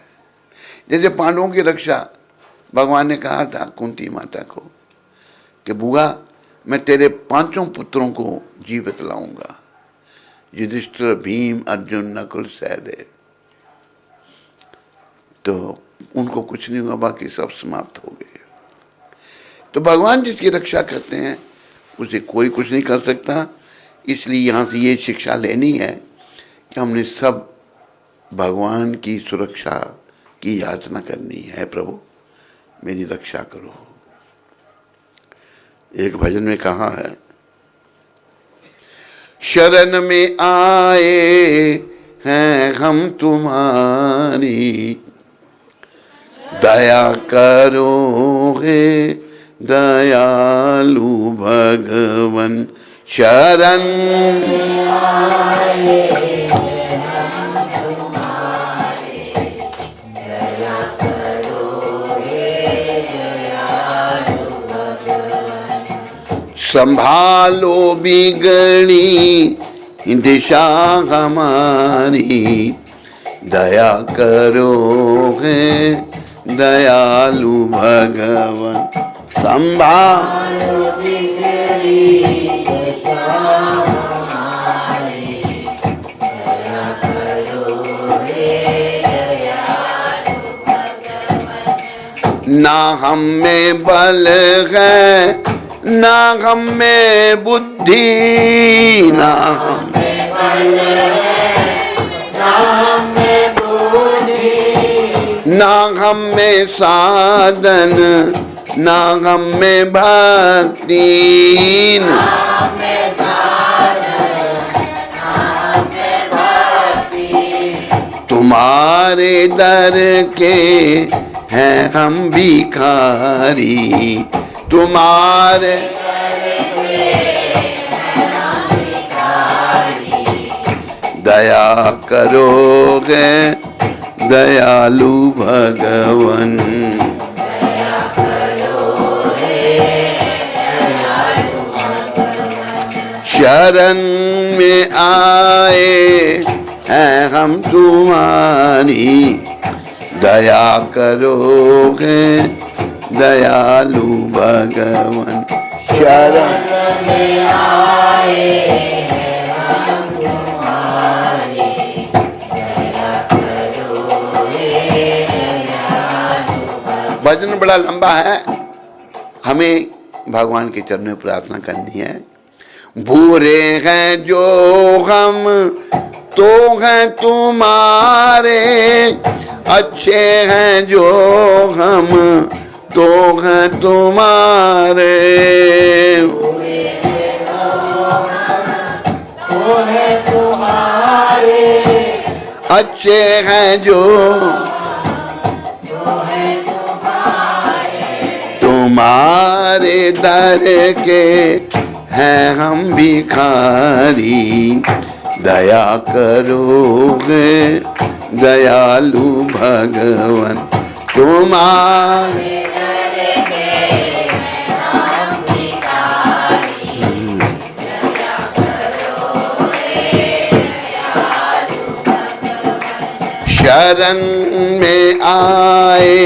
जैसे पांडवों की रक्षा भगवान ने कहा था कुंती माता को कि बुआ मैं तेरे 5 पुत्रों को जीवित लाऊंगा, युधिष्ठिर, भीम, अर्जुन, नकुल, सहदेव। तो उनको कुछ नहीं हुआ, बाकी सब समाप्त हो गए। तो भगवान जिसकी रक्षा करते हैं उसे कोई कुछ नहीं कर सकता। इसलिए यहाँ से ये शिक्षा लेनी है कि हमने सब भगवान की सुरक्षा की याचना करनी है। प्रभु मेरी रक्षा करो। एक भजन में कहा है, शरण में आए हैं हम तुम्हारी, दया करो हे दयालु भगवन, शरण संभालो बिगड़ी दिशा हमारी, दया करो हे दयालु भगवन, संभालो बिगड़ी दिशा हमारी, दया करो हे दयालु भगवन। ना हम में बल है ना हम में बुद्धि, ना हम में बल है ना हम में बुद्धि, ना हम में साधन ना हम में भक्ति, ना हम में साधन ना हम में भक्ति। तुम्हारे दर के हैं हम भिखारी, तुम्हारे दया करोगे दयालु भगवन, दया करोगे दयालु भगवन। शरण में आए हैं हम तुम्हारी, दया करोगे दयालु भगवन, शरण में आए हैं हम तुम्हारी, दया करोगे दयालु भगवन। भजन बड़ा लंबा है, हमें भगवान के चरणों में प्रार्थना करनी है। बुरे हैं जो हम तो हैं तुम्हारे, अच्छे हैं जो हम तो हैं तुम्हारे, तो हैं तुम्हारे, अच्छे हैं जो तो हैं तुम्हारे, तुम्हारे दर के हैं हम भिखारी, दया करोगे दयालु भगवन, तुम्हारे शरण में आए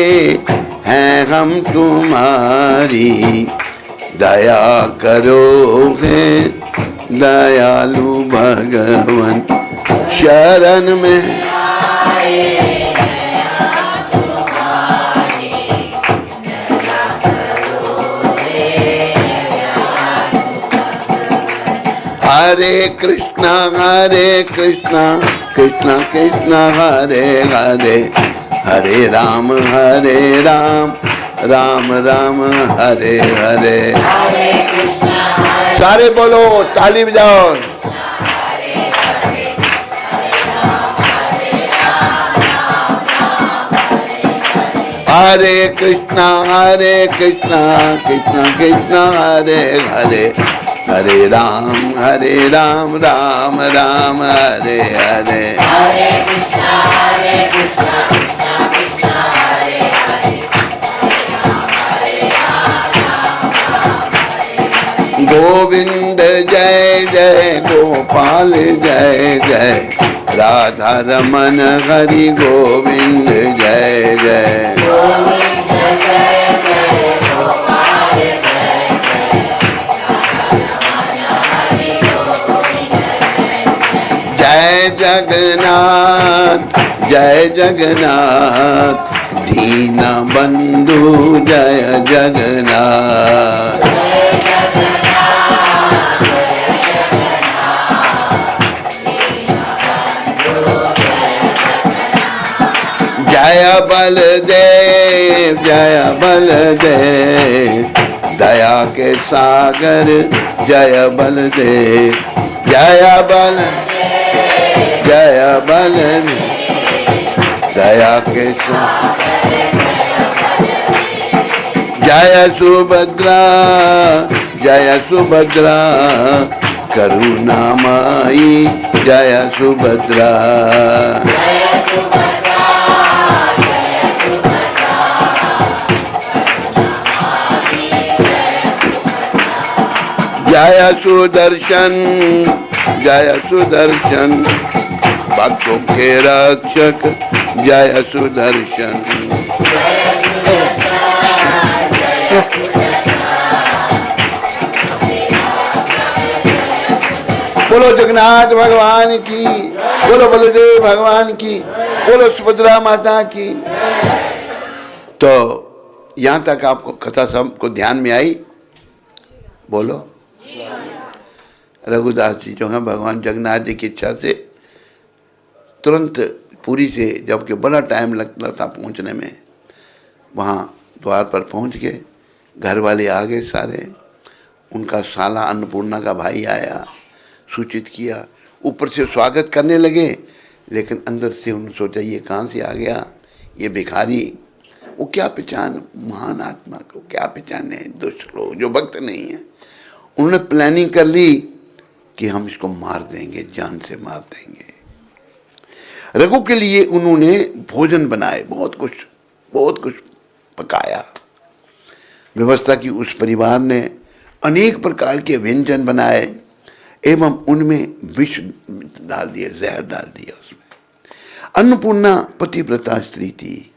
हैं हम तुम्हारी, दया करोगे दयालु भगवन, शरण में आए हैं हम तुम्हारी, दया करोगे दयालु भगवन। हरे कृष्णा कृष्णा कृष्ण हरे हरे, हरे राम राम राम हरे हरे। सारे बोलो, ताली बजाओ। हरे कृष्णा कृष्ण कृष्ण हरे हरे, हरे राम राम राम हरे हरे। हरे कृष्णा कृष्ण कृष्ण हरे हरे, गोविंद जय जय गोपाल जय जय, राधा रमन हरि गोविंद जय जय। गोविंद जय जय गोपाल जय जय जगन्नाथ, दीन बंधु जय जगन्नाथ। जय बलदेव दया के सागर जय बलदेव, जय बलदेव दया के साथ। जय सुभद्रा जय सुभद्रा करुणामयी जय सुभद्रा। जय सुदर्शन जय सुदर्शन भक्तों के रक्षक जय सुदर्शन। बोलो जगन्नाथ भगवान की, बोलो बलदेव भगवान की, बोलो सुभद्रा माता की। तो यहाँ तक आपको कथा सबको ध्यान में आई? बोलो। रघुदास जी जो है भगवान जगन्नाथ जी की इच्छा से तुरंत पुरी से, जबकि बड़ा टाइम लगता था पहुंचने में, वहाँ द्वार पर पहुंच गए। घर वाले आ गए सारे, उनका साला अन्नपूर्णा का भाई आया, सूचित किया, ऊपर से स्वागत करने लगे, लेकिन अंदर से उन्होंने सोचा ये कहाँ से आ गया, ये भिखारी, वो क्या पहचान, महान आत्मा को क्या पहचाने दुष्ट लोग जो भक्त नहीं है। उन्होंने प्लानिंग कर ली कि हम इसको मार देंगे, जान से मार देंगे। रघु के लिए उन्होंने भोजन बनाए, बहुत कुछ पकाया, व्यवस्था की। उस परिवार ने अनेक प्रकार के व्यंजन बनाए एवं उनमें विष डाल दिए, जहर डाल दिया उसमें। अन्नपूर्णा पतिव्रता स्त्री थी,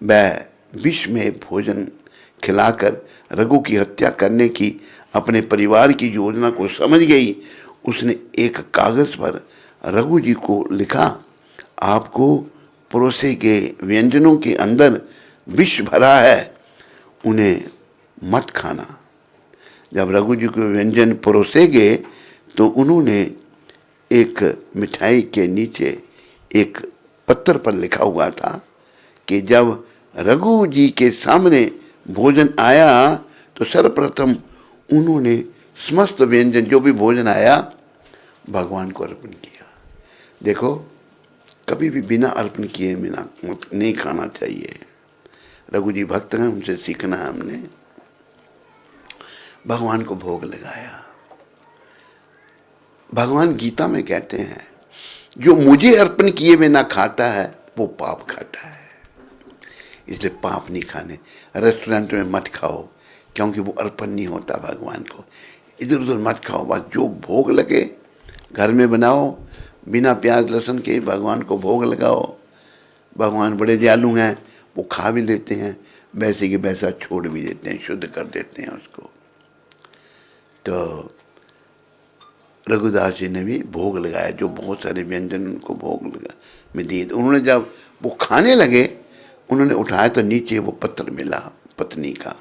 वह विष में भोजन खिलाकर रघु की हत्या करने की अपने परिवार की योजना को समझ गई। उसने एक कागज पर रघु जी को लिखा, आपको परोसे गए व्यंजनों के अंदर विष भरा है, उन्हें मत खाना। जब रघु जी को व्यंजन परोसे गए तो उन्होंने एक मिठाई के नीचे एक पत्थर पर लिखा हुआ था कि जब रघु जी के सामने भोजन आया तो सर्वप्रथम उन्होंने समस्त व्यंजन जो भी भोजन आया भगवान को अर्पण किया। देखो, कभी भी बिना अर्पण किए बिना नहीं खाना चाहिए। रघु जी भक्त हैं, उनसे सीखना है हमने। भगवान को भोग लगाया। भगवान गीता में कहते हैं, जो मुझे अर्पण किए बिना खाता है वो पाप खाता है। इसलिए पाप नहीं खाने। रेस्टोरेंट में मत खाओ, क्योंकि वो अर्पण नहीं होता भगवान को। इधर उधर मत खाओ, बस जो भोग लगे घर में बनाओ, बिना प्याज लहसुन के भगवान को भोग लगाओ। भगवान बड़े दयालु हैं, वो खा भी लेते हैं, वैसे कि वैसा छोड़ भी देते हैं, शुद्ध कर देते हैं उसको। तो रघुदास जी ने भी भोग लगाया, जो बहुत सारे व्यंजन उनको भोग लगा में दिए। उन्होंने जब वो खाने लगे, उन्होंने उठाया तो नीचे वो पत्र मिला पत्नी का,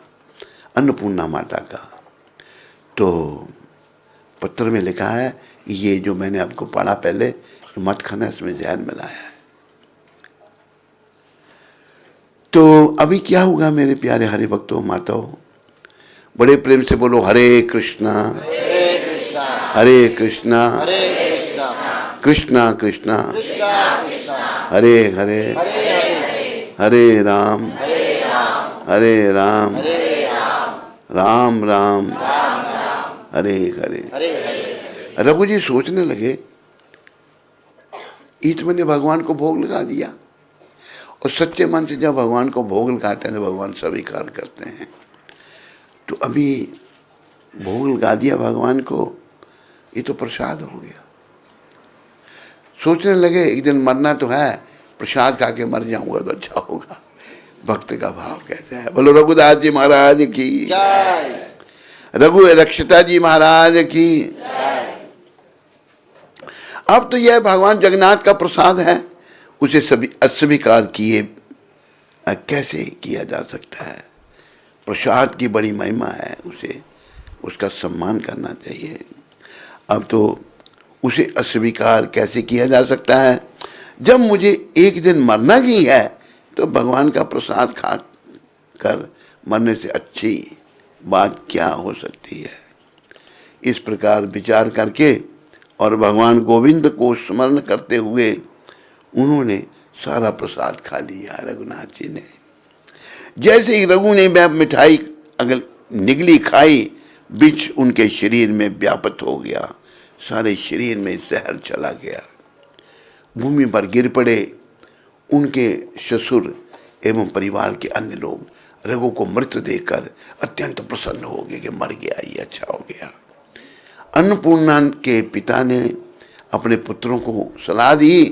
अन्नपूर्णा माता का। तो पत्र में लिखा है, ये जो मैंने आपको पढ़ा पहले, मत खाना, इसमें जहर मिलाया है। तो अभी क्या होगा मेरे प्यारे हरि भक्तों माताओं? बड़े प्रेम से बोलो, हरे कृष्णा हरे कृष्णा कृष्णा कृष्णा हरे हरे हरे राम हरे राम राम राम हरे हरे। रघु जी सोचने लगे, ईट मैंने भगवान को भोग लगा दिया, और सच्चे मन से जब भगवान को भोग लगाते हैं तो भगवान स्वीकार करते हैं। तो अभी भोग लगा दिया भगवान को, ये तो प्रसाद हो गया। सोचने लगे, एक दिन मरना तो है, प्रसाद खा के मर जाऊंगा तो अच्छा होगा। भक्त का भाव कहते हैं। बोलो रघुदास जी महाराज की जय, रघु रक्षिता जी महाराज की। अब तो यह भगवान जगन्नाथ का प्रसाद है, उसे सभी अस्वीकार किए कैसे किया जा सकता है? प्रसाद की बड़ी महिमा है, उसे उसका सम्मान करना चाहिए। अब तो उसे अस्वीकार कैसे किया जा सकता है? जब मुझे एक दिन मरना ही है तो भगवान का प्रसाद खा कर मरने से अच्छी बात क्या हो सकती है? इस प्रकार विचार करके और भगवान गोविंद को स्मरण करते हुए उन्होंने सारा प्रसाद खा लिया रघुनाथ जी ने। जैसे ही रघु ने वह मिठाई अगर निगली खाई, विष उनके शरीर में व्याप्त हो गया, सारे शरीर में जहर चला गया। भूमि पर गिर पड़े। उनके ससुर एवं परिवार के अन्य लोग रघु को मृत देखकर अत्यंत प्रसन्न हो गए कि मर गया, ये अच्छा हो गया। अन्नपूर्णा के पिता ने अपने पुत्रों को सलाह दी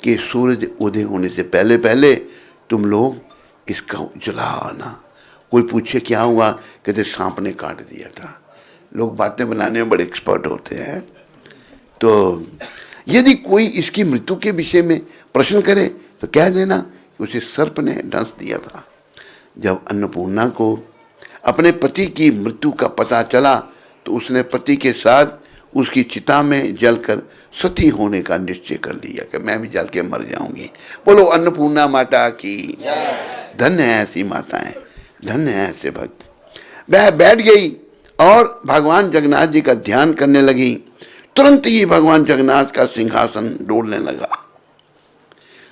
कि सूरज उदय होने से पहले पहले तुम लोग इसका जला आना। कोई पूछे क्या हुआ, कहते सांप ने काट दिया था। लोग बातें बनाने में बड़े एक्सपर्ट होते हैं। तो यदि कोई इसकी मृत्यु के विषय में प्रश्न करे तो कह देना कि उसे सर्प ने डंस दिया था। जब अन्नपूर्णा को अपने पति की मृत्यु का पता चला तो उसने पति के साथ उसकी चिता में जलकर सती होने का निश्चय कर लिया कि मैं भी जल के मर जाऊंगी। बोलो अन्नपूर्णा माता की। धन्य है ऐसी माताएं, धन्य है ऐसे भक्त। वह बैठ गई और भगवान जगन्नाथ जी का ध्यान करने लगी। तुरंत ही भगवान जगन्नाथ का सिंहासन डोलने लगा।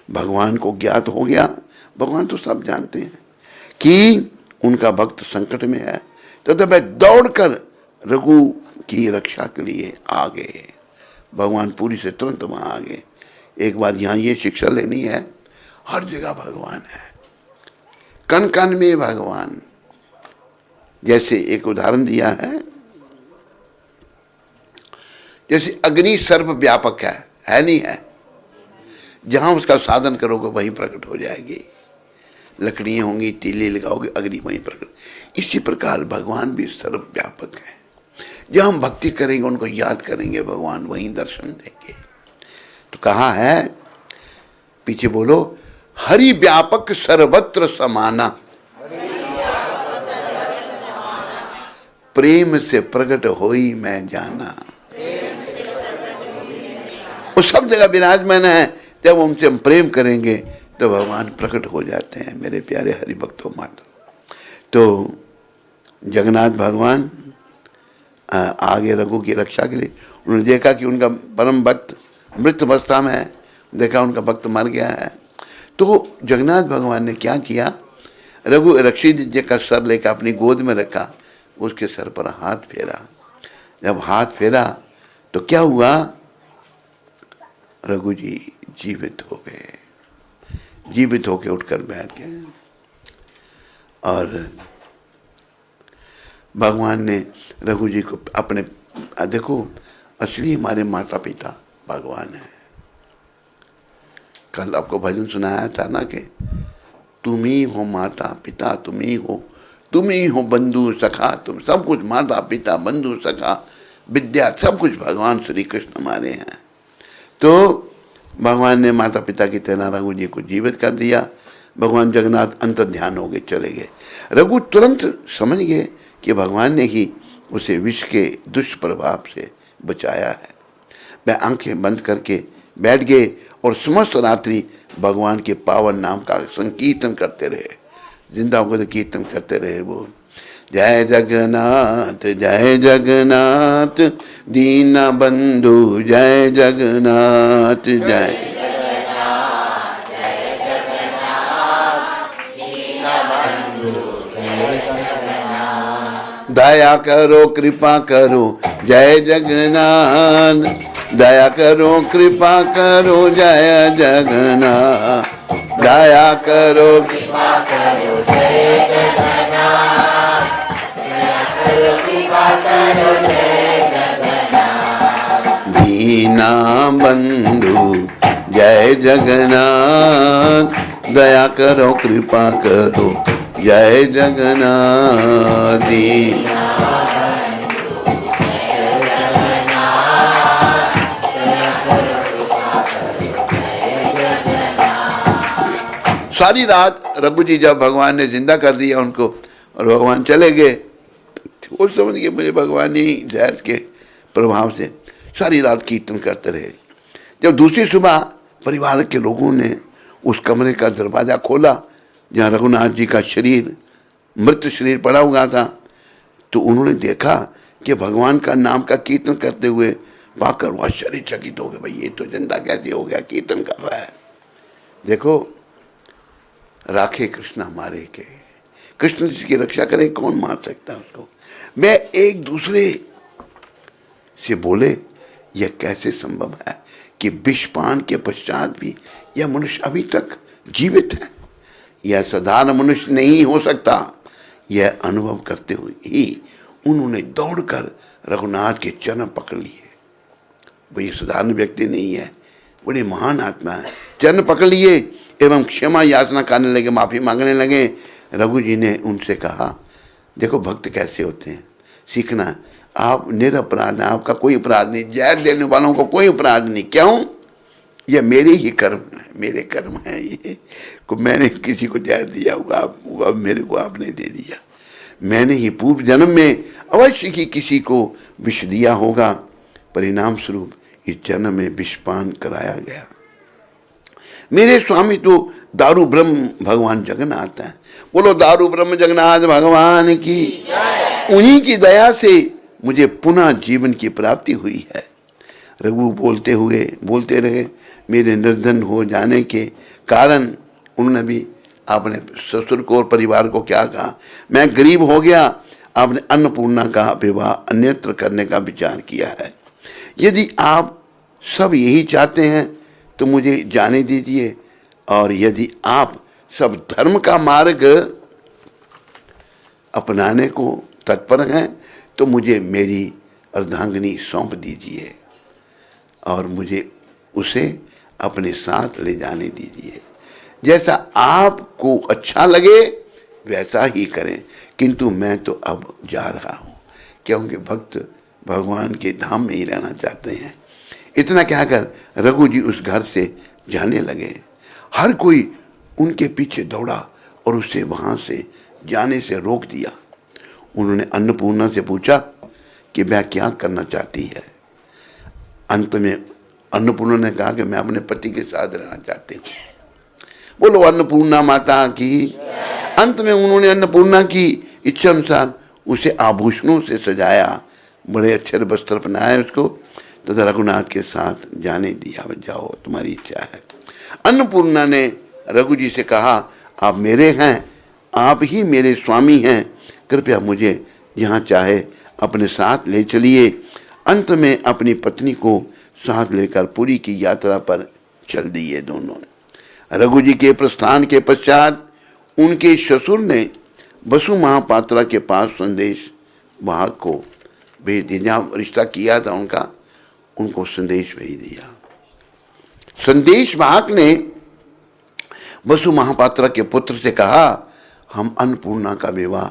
भगवान को ज्ञात हो गया, भगवान तो सब जानते हैं कि उनका भक्त संकट में है, तो वह दौड़कर रघु की रक्षा के लिए आ गए। भगवान पूरी से तुरंत वहां आ गए। एक बात यहाँ ये शिक्षा लेनी है, हर जगह भगवान है, कण कण में भगवान। जैसे एक उदाहरण दिया है, जैसे अग्नि सर्व व्यापक है नहीं है, जहां उसका साधन करोगे वहीं प्रकट हो जाएगी। लकड़ियां होंगी, तीली लगाओगे, अग्नि वहीं प्रकट। इसी प्रकार भगवान भी सर्व व्यापक है। जब हम भक्ति करेंगे, उनको याद करेंगे, भगवान वहीं दर्शन देंगे। तो कहा है, पीछे बोलो, हरि व्यापक सर्वत्र समाना, प्रेम से प्रकट होई मैं जाना। वो सब जगह विराजमान है। जब उनसे हम प्रेम करेंगे तो भगवान प्रकट हो जाते हैं। मेरे प्यारे हरि भक्तों माता, तो जगन्नाथ भगवान आगे रघु की रक्षा के लिए, उन्होंने देखा कि उनका परम भक्त मृत अवस्था में है, देखा उनका भक्त मर गया है। तो जगन्नाथ भगवान ने क्या किया, रघु रक्षित जी का सर लेकर अपनी गोद में रखा, उसके सर पर हाथ फेरा। जब हाथ फेरा तो क्या हुआ, रघु जी जीवित हो गए। जीवित होकर उठकर बैठ गए और भगवान ने रघु जी को अपने, देखो असली हमारे माता पिता भगवान है। कल आपको भजन सुनाया था ना कि तुम ही हो माता पिता, तुम ही हो बंधु सखा, तुम सब कुछ, माता पिता बंधु सखा विद्या सब कुछ भगवान श्री कृष्ण हमारे हैं। तो भगवान ने माता पिता की तरह रघु जी को जीवित कर दिया। भगवान जगन्नाथ अंतर ध्यान हो गए, चले गए। रघु तुरंत समझ गए कि भगवान ने ही उसे विष के दुष्प्रभाव से बचाया है। वह आंखें बंद करके बैठ गए और समस्त रात्रि भगवान के पावन नाम का संकीर्तन करते रहे। जिंदा होकर कीर्तन करते रहे। वो जय जगन्नाथ दीन बंधु, जय जगन्नाथ जय दया करो कृपा करो जय जगन्नाथ, दया करो कृपा करो जय जगन्नाथ, दया करो कृपा करो जय जगन्नाथ, दया करो कृपा करो जय जगन्नाथ। दीना बंधु जय जगन्नाथ, दया करो कृपा करो जय जगन्नाथ। सारी रात रघु जी जब भगवान ने जिंदा कर दिया उनको और भगवान चले गए, वो समझ गए मुझे भगवान ही जहर के प्रभाव से, सारी रात कीर्तन करते रहे। जब दूसरी सुबह परिवार के लोगों ने उस कमरे का दरवाज़ा खोला जहाँ रघुनाथ जी का शरीर, मृत शरीर पड़ा हुआ था, तो उन्होंने देखा कि भगवान का नाम का कीर्तन करते हुए पाकर वो आश्चर्यचकित हो गए, भाई ये तो जिंदा कैसे हो गया, कीर्तन कर रहा है। देखो, राखे कृष्णा मारे के, कृष्ण जिसकी रक्षा करे कौन मार सकता है उसको। मैं एक दूसरे से बोले यह कैसे संभव है कि विषपान के पश्चात भी यह मनुष्य अभी तक जीवित है। यह साधारण मनुष्य नहीं हो सकता। यह अनुभव करते हुए ही उन्होंने दौड़कर रघुनाथ के चरण पकड़ लिए। वो ये साधारण व्यक्ति नहीं है, बड़ी महान आत्मा है। चरण पकड़ लिए एवं क्षमा याचना करने लगे, माफी मांगने लगे। रघु जी ने उनसे कहा, देखो भक्त कैसे होते हैं, सीखना। आप निरपराध हैं, आपका कोई अपराध नहीं, जहर देने वालों को कोई अपराध नहीं। क्यों? यह मेरे ही कर्म है, मेरे कर्म है ये। को मैंने किसी को जहर दिया होगा, अब मेरे को आपने दे दिया। मैंने ही पूर्व जन्म में अवश्य ही किसी को विष दिया होगा, परिणाम स्वरूप इस जन्म में विषपान कराया गया। मेरे स्वामी तो दारू ब्रह्म भगवान जगन्नाथ हैं। बोलो दारू ब्रह्म जगन्नाथ भगवान की। उन्हीं की दया से मुझे पुनः जीवन की प्राप्ति हुई है। रघु बोलते रहे। मेरे निर्धन हो जाने के कारण उन्होंने भी अपने ससुर को और परिवार को क्या कहा, मैं गरीब हो गया। आपने अन्नपूर्णा का विवाह अन्यत्र करने का विचार किया है। यदि आप सब यही चाहते हैं तो मुझे जाने दीजिए, और यदि आप सब धर्म का मार्ग अपनाने को तत्पर हैं तो मुझे मेरी अर्धांगिनी सौंप दीजिए और मुझे उसे अपने साथ ले जाने दीजिए। जैसा आपको अच्छा लगे वैसा ही करें, किंतु मैं तो अब जा रहा हूँ, क्योंकि भक्त भगवान के धाम में ही रहना चाहते हैं। इतना कहकर रघु जी उस घर से जाने लगे। हर कोई उनके पीछे दौड़ा और उसे वहाँ से जाने से रोक दिया। उन्होंने अन्नपूर्णा से पूछा कि वह क्या करना चाहती है। अंत में अन्नपूर्णा ने कहा कि मैं अपने पति के साथ रहना चाहती हूँ। बोलो अन्नपूर्णा माता की। अंत में उन्होंने अन्नपूर्णा की इच्छा अनुसार उसे आभूषणों से सजाया, बड़े अच्छे वस्त्र पहनाए उसको, तथा रघुनाथ के साथ जाने दिया। जाओ, तुम्हारी इच्छा है। अन्नपूर्णा ने रघु जी से कहा, आप मेरे हैं, आप ही मेरे स्वामी हैं, कृपया मुझे जहाँ चाहे अपने साथ ले चलिए। अंत में अपनी पत्नी को साथ लेकर पुरी की यात्रा पर चल दिए दोनों। रघु जी के प्रस्थान के पश्चात उनके ससुर ने वसु महापात्रा के पास संदेश वाहक को भेज दिया। जहाँ रिश्ता किया था उनको संदेश भेज दिया। संदेश वाहक ने वसु महापात्रा के पुत्र से कहा, हम अन्नपूर्णा का विवाह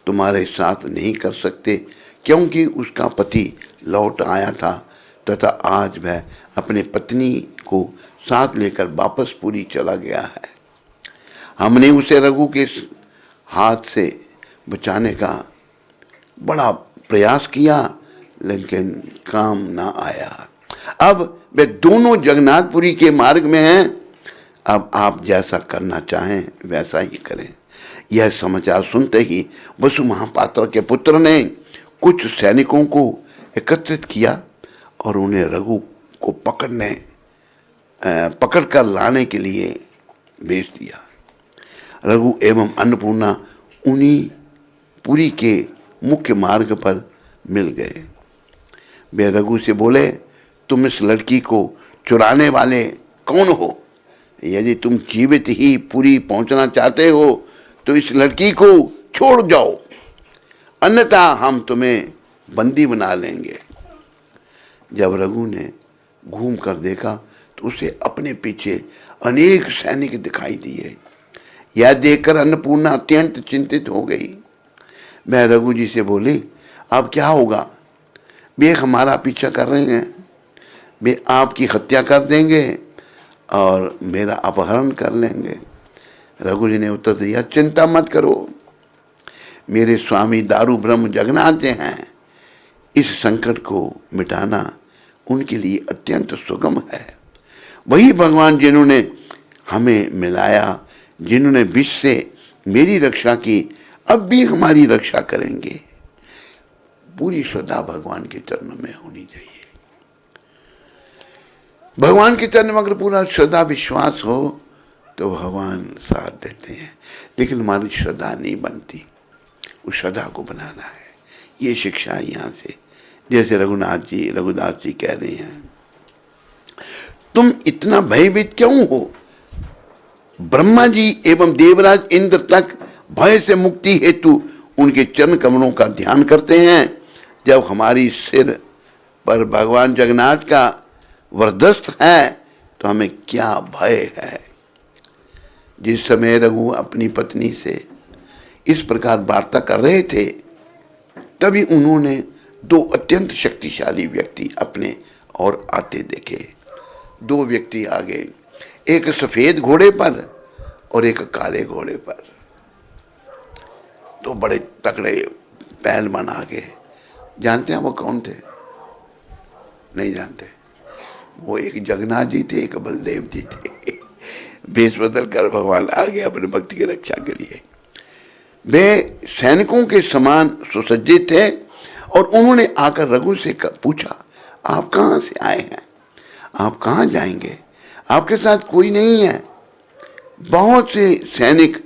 तुम्हारे साथ नहीं कर सकते, क्योंकि उसका पति लौट आया था तथा आज वह अपने पत्नी को साथ लेकर वापस पुरी चला गया है। हमने उसे रघु के हाथ से बचाने का बड़ा प्रयास किया, लेकिन काम ना आया। अब वे दोनों जगन्नाथपुरी के मार्ग में हैं। अब आप जैसा करना चाहें वैसा ही करें। यह समाचार सुनते ही वसु महापात्र के पुत्र ने कुछ सैनिकों को एकत्रित किया और उन्हें रघु को पकड़कर लाने के लिए भेज दिया। रघु एवं अन्नपूर्णा उन्हीं पुरी के मुख्य मार्ग पर मिल गए। वे रघु से बोले, तुम इस लड़की को चुराने वाले कौन हो? यदि तुम जीवित ही पुरी पहुंचना चाहते हो तो इस लड़की को छोड़ जाओ, अन्यथा हम तुम्हें बंदी बना लेंगे। जब रघु ने घूम कर देखा तो उसे अपने पीछे अनेक सैनिक दिखाई दिए। यह देखकर अन्नपूर्णा अत्यंत चिंतित हो गई। मैं रघु जी से बोली, अब क्या होगा? वे हमारा पीछा कर रहे हैं, वे आपकी हत्या कर देंगे और मेरा अपहरण कर लेंगे। रघु जी ने उत्तर दिया, चिंता मत करो, मेरे स्वामी दारू ब्रह्म जगन्नाथ हैं। इस संकट को मिटाना उनके लिए अत्यंत सुगम है। वही भगवान जिन्होंने हमें मिलाया, जिन्होंने विष से मेरी रक्षा की, अब भी हमारी रक्षा करेंगे। पूरी श्रद्धा भगवान के चरणों में होनी चाहिए। भगवान के चरण में अगर पूरा श्रद्धा विश्वास हो तो भगवान साथ देते हैं, लेकिन हमारी श्रद्धा नहीं बनती। उस श्रद्धा को बनाना है, ये शिक्षा है यहाँ से। जैसे रघुदास जी कह रहे हैं, तुम इतना भयभीत क्यों हो? ब्रह्मा जी एवं देवराज इंद्र तक भय से मुक्ति हेतु उनके चरण कमलों का ध्यान करते हैं। जब हमारी सिर पर भगवान जगन्नाथ का वरदस्त है तो हमें क्या भय है। जिस समय रघु अपनी पत्नी से इस प्रकार वार्ता कर रहे थे, तभी उन्होंने दो अत्यंत शक्तिशाली व्यक्ति अपने और आते देखे। दो व्यक्ति आ गए, एक सफेद घोड़े पर और एक काले घोड़े पर। तो बड़े तगड़े पहलवान आ गए। जानते हैं वो कौन थे? नहीं जानते। वो एक जगन्नाथ जी थे, एक बलदेव जी थे। वेश बदल कर भगवान आ गए अपने भक्ति की रक्षा के लिए। वे सैनिकों के समान सुसज्जित थे और उन्होंने आकर रघु से पूछा, आप कहाँ से आए हैं? आप कहाँ जाएंगे? आपके साथ कोई नहीं है? बहुत से सैनिक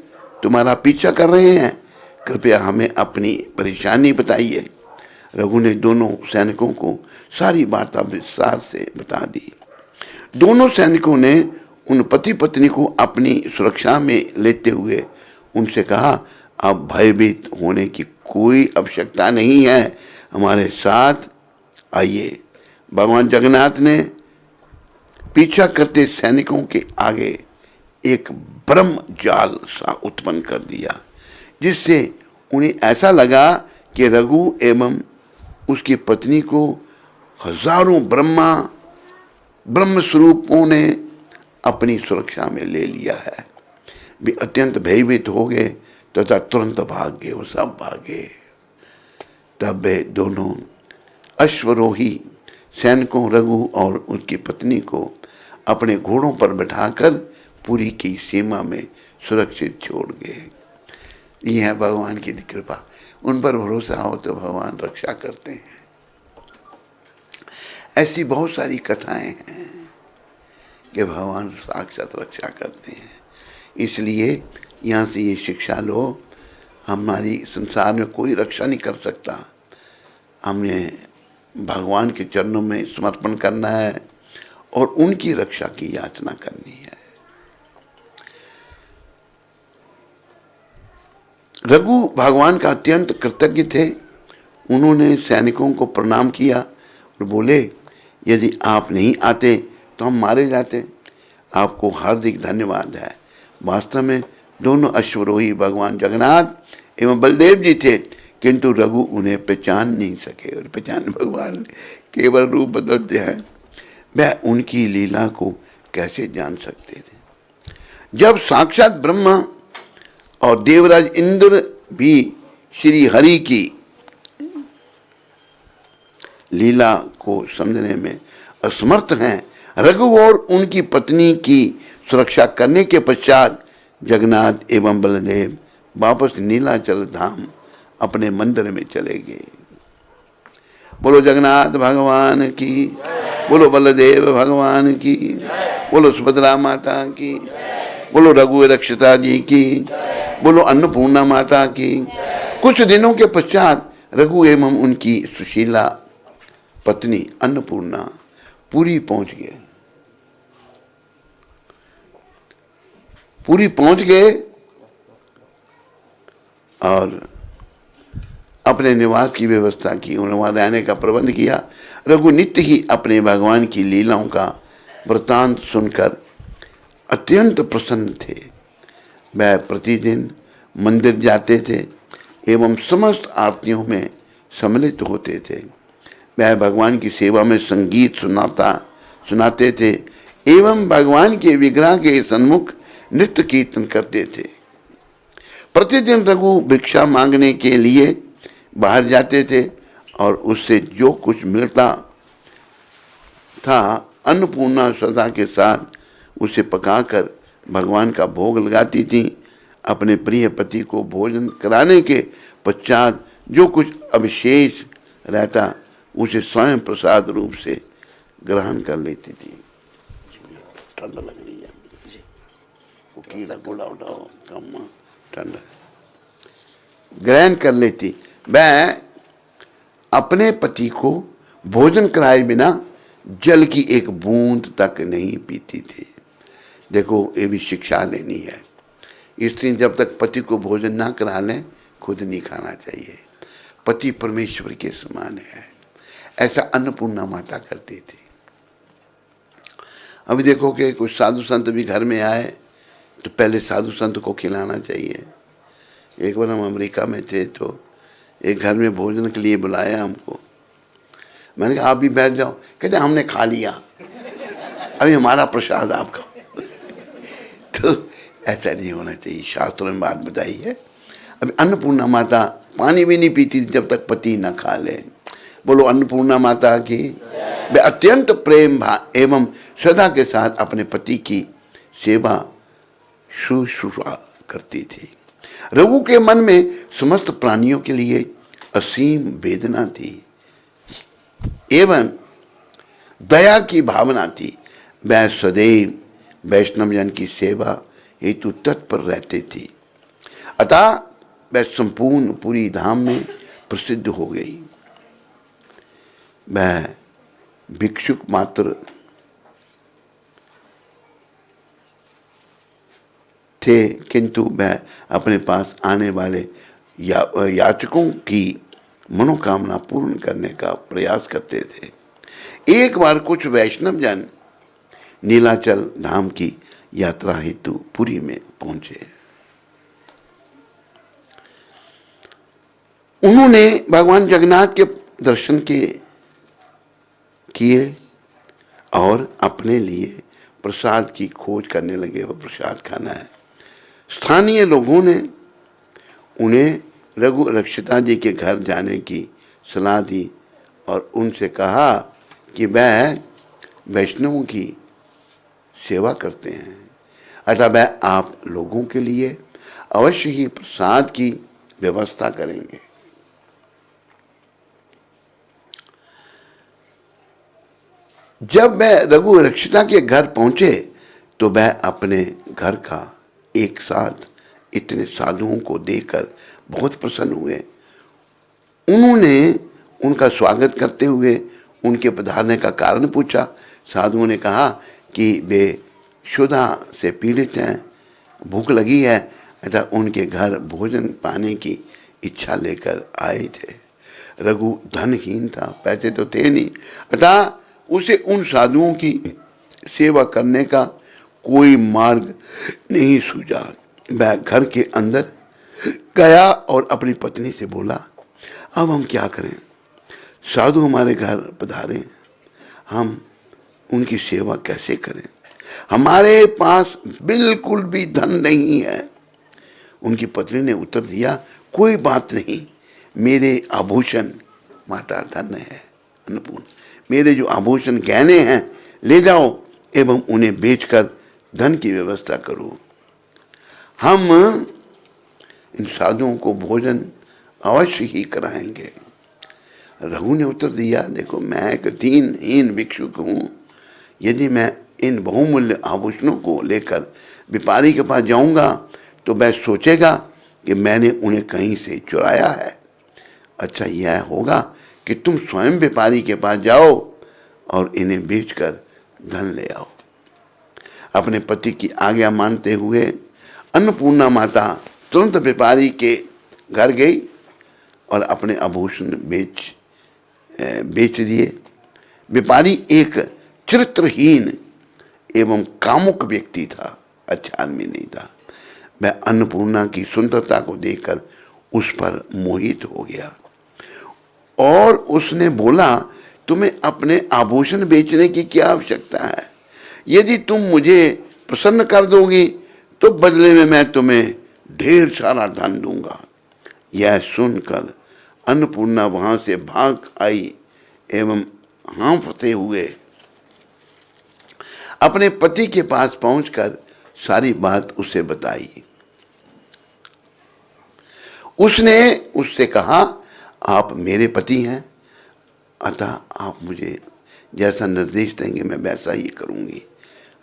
तुम्हारा पीछा कर रहे हैं, कृपया हमें अपनी परेशानी बताइए। रघु ने दोनों सैनिकों को सारी वार्ता विस्तार से बता दी। दोनों सैनिकों ने उन पति पत्नी को अपनी सुरक्षा में लेते हुए उनसे कहा, अब भयभीत होने की कोई आवश्यकता नहीं है, हमारे साथ आइए। भगवान जगन्नाथ ने पीछा करते सैनिकों के आगे एक ब्रह्म जाल सा उत्पन्न कर दिया, जिससे उन्हें ऐसा लगा कि रघु एवं उसकी पत्नी को हजारों ब्रह्म स्वरूपों ने अपनी सुरक्षा में ले लिया है। वे अत्यंत भयभीत हो गए तथा तुरंत भाग गए, वो सब भागे। तब वे दोनों अश्वरोही सैनिकों रघु और उनकी पत्नी को अपने घोड़ों पर बैठाकर पुरी की सीमा में सुरक्षित छोड़ गए। ये है भगवान की कृपा। उन पर भरोसा हो तो भगवान रक्षा करते हैं। ऐसी बहुत सारी कथाएं हैं कि भगवान साक्षात रक्षा करते हैं। इसलिए यहाँ से ये शिक्षा लो, हमारी संसार में कोई रक्षा नहीं कर सकता। हमने भगवान के चरणों में समर्पण करना है और उनकी रक्षा की याचना करनी है। रघु भगवान का अत्यंत कृतज्ञ थे। उन्होंने सैनिकों को प्रणाम किया और बोले, यदि आप नहीं आते तो हम मारे जाते। आपको हार्दिक धन्यवाद है। वास्तव में दोनों अश्वरोही भगवान जगन्नाथ एवं बलदेव जी थे, किंतु रघु उन्हें पहचान नहीं सके। और पहचान भगवान केवल रूप बदलते हैं, वह उनकी लीला को कैसे जान सकते थे? जब साक्षात ब्रह्मा और देवराज इंद्र भी श्री हरि की लीला को समझने में असमर्थ हैं, रघु और उनकी पत्नी की सुरक्षा करने के पश्चात जगन्नाथ एवं बलदेव वापस नीलाचल धाम अपने मंदिर में चले गए। बोलो जगन्नाथ भगवान की, बोलो बलदेव भगवान की, बोलो सुभद्रा माता की, बोलो रघु रक्षिता जी की, बोलो अन्नपूर्णा माता की। कुछ दिनों के पश्चात रघु एवं उनकी सुशीला पत्नी अन्नपूर्णा पुरी पहुंच गए। पुरी पहुंच गए और अपने निवास की व्यवस्था की, उन्होंने वहां रहने का प्रबंध किया। रघु नित्य ही अपने भगवान की लीलाओं का वृतांत सुनकर अत्यंत प्रसन्न थे। वह प्रतिदिन मंदिर जाते थे एवं समस्त आरतियों में सम्मिलित होते थे। वह भगवान की सेवा में संगीत सुनाते थे एवं भगवान के विग्रह के सन्मुख नृत्य कीर्तन करते थे। प्रतिदिन रघु भिक्षा मांगने के लिए बाहर जाते थे और उससे जो कुछ मिलता था अन्नपूर्णा श्रद्धा के साथ उसे पकाकर भगवान का भोग लगाती थी। अपने प्रिय पति को भोजन कराने के पश्चात जो कुछ अवशेष रहता उसे स्वयं प्रसाद रूप से ग्रहण कर लेती थी। ठंडा लग रही है। वो कीड़ा कूड़ा उठाओ कम ठंडा ग्रहण कर लेती। वह अपने पति को भोजन कराए बिना जल की एक बूंद तक नहीं पीती थी। देखो ये भी शिक्षा लेनी है। स्त्री जब तक पति को भोजन ना करा लें खुद नहीं खाना चाहिए। पति परमेश्वर के समान है, ऐसा अन्नपूर्णा माता करती थी। अभी देखो कि कुछ साधु संत भी घर में आए तो पहले साधु संत को खिलाना चाहिए। एक बार हम अमेरिका में थे तो एक घर में भोजन के लिए बुलाया हमको। मैंने कहा आप भी बैठ जाओ। कहते हमने खा लिया, अभी हमारा प्रसाद आप खाओ। तो ऐसा नहीं होना चाहिए। शास्त्रों में बात बताई है। अभी अन्नपूर्णा माता पानी भी नहीं पीती जब तक पति न खा ले। बोलो अन्नपूर्णा माता की। वे अत्यंत प्रेम भाव एवं श्रद्धा के साथ अपने पति की सेवा शुश्रूषा करती थी। रघु के मन में समस्त प्राणियों के लिए असीम वेदना थी एवं दया की भावना थी। वह सदैव वैष्णवजन की सेवा हेतु तत्पर रहते थी। अतः वह संपूर्ण पूरी धाम में प्रसिद्ध हो गई। वह भिक्षुक मात्र थे, किंतु वह अपने पास आने वाले याचकों की मनोकामना पूर्ण करने का प्रयास करते थे। एक बार कुछ वैष्णव जन नीलाचल धाम की यात्रा हेतु पुरी में पहुंचे। उन्होंने भगवान जगन्नाथ के दर्शन किए और अपने लिए प्रसाद की खोज करने लगे। वह प्रसाद खाना है। स्थानीय लोगों ने उन्हें रघु रक्षिता जी के घर जाने की सलाह दी और उनसे कहा कि वह वैष्णवों की सेवा करते हैं, अतः वह आप लोगों के लिए अवश्य ही प्रसाद की व्यवस्था करेंगे। जब वह रघु रक्षिता के घर पहुंचे तो वह अपने घर का एक साथ इतने साधुओं को देखकर बहुत प्रसन्न हुए। उन्होंने उनका स्वागत करते हुए उनके पधारने का कारण पूछा। साधुओं ने कहा कि वे क्षुधा से पीड़ित हैं, भूख लगी है, अतः उनके घर भोजन पाने की इच्छा लेकर आए थे। रघु धनहीन था, पैसे तो थे नहीं, अतः उसे उन साधुओं की सेवा करने का कोई मार्ग नहीं सूझा। वह घर के अंदर गया और अपनी पत्नी से बोला, अब हम क्या करें? साधु हमारे घर पधारे, हम उनकी सेवा कैसे करें? हमारे पास बिल्कुल भी धन नहीं है। उनकी पत्नी ने उत्तर दिया, कोई बात नहीं, मेरे आभूषण माता धन है अन्नपूर्ण, मेरे जो आभूषण गहने हैं ले जाओ एवं उन्हें बेचकर धन की व्यवस्था करो। हम इन साधुओं को भोजन अवश्य ही कराएंगे। रघु ने उत्तर दिया, देखो मैं एक दीनहीन भिक्षुक हूँ। यदि मैं इन बहुमूल्य आभूषणों को लेकर व्यापारी के पास जाऊंगा तो वह सोचेगा कि मैंने उन्हें कहीं से चुराया है। अच्छा यह होगा कि तुम स्वयं व्यापारी के पास जाओ और इन्हें बेचकर धन ले आओ। अपने पति की आज्ञा मानते हुए अन्नपूर्णा माता तुरंत व्यापारी के घर गई और अपने आभूषण बेच दिए। व्यापारी एक चरित्रहीन एवं कामुक व्यक्ति था, अच्छा आदमी नहीं था। वह अन्नपूर्णा की सुंदरता को देखकर उस पर मोहित हो गया और उसने बोला, तुम्हें अपने आभूषण बेचने की क्या आवश्यकता है? यदि तुम मुझे प्रसन्न कर दोगी तो बदले में मैं तुम्हें ढेर सारा धन दूंगा। यह सुनकर अन्नपूर्णा वहां से भाग आई एवं हाँफते हुए अपने पति के पास पहुंचकर सारी बात उसे बताई। उसने उससे कहा, आप मेरे पति हैं, अतः आप मुझे जैसा निर्देश देंगे मैं वैसा ही करूंगी।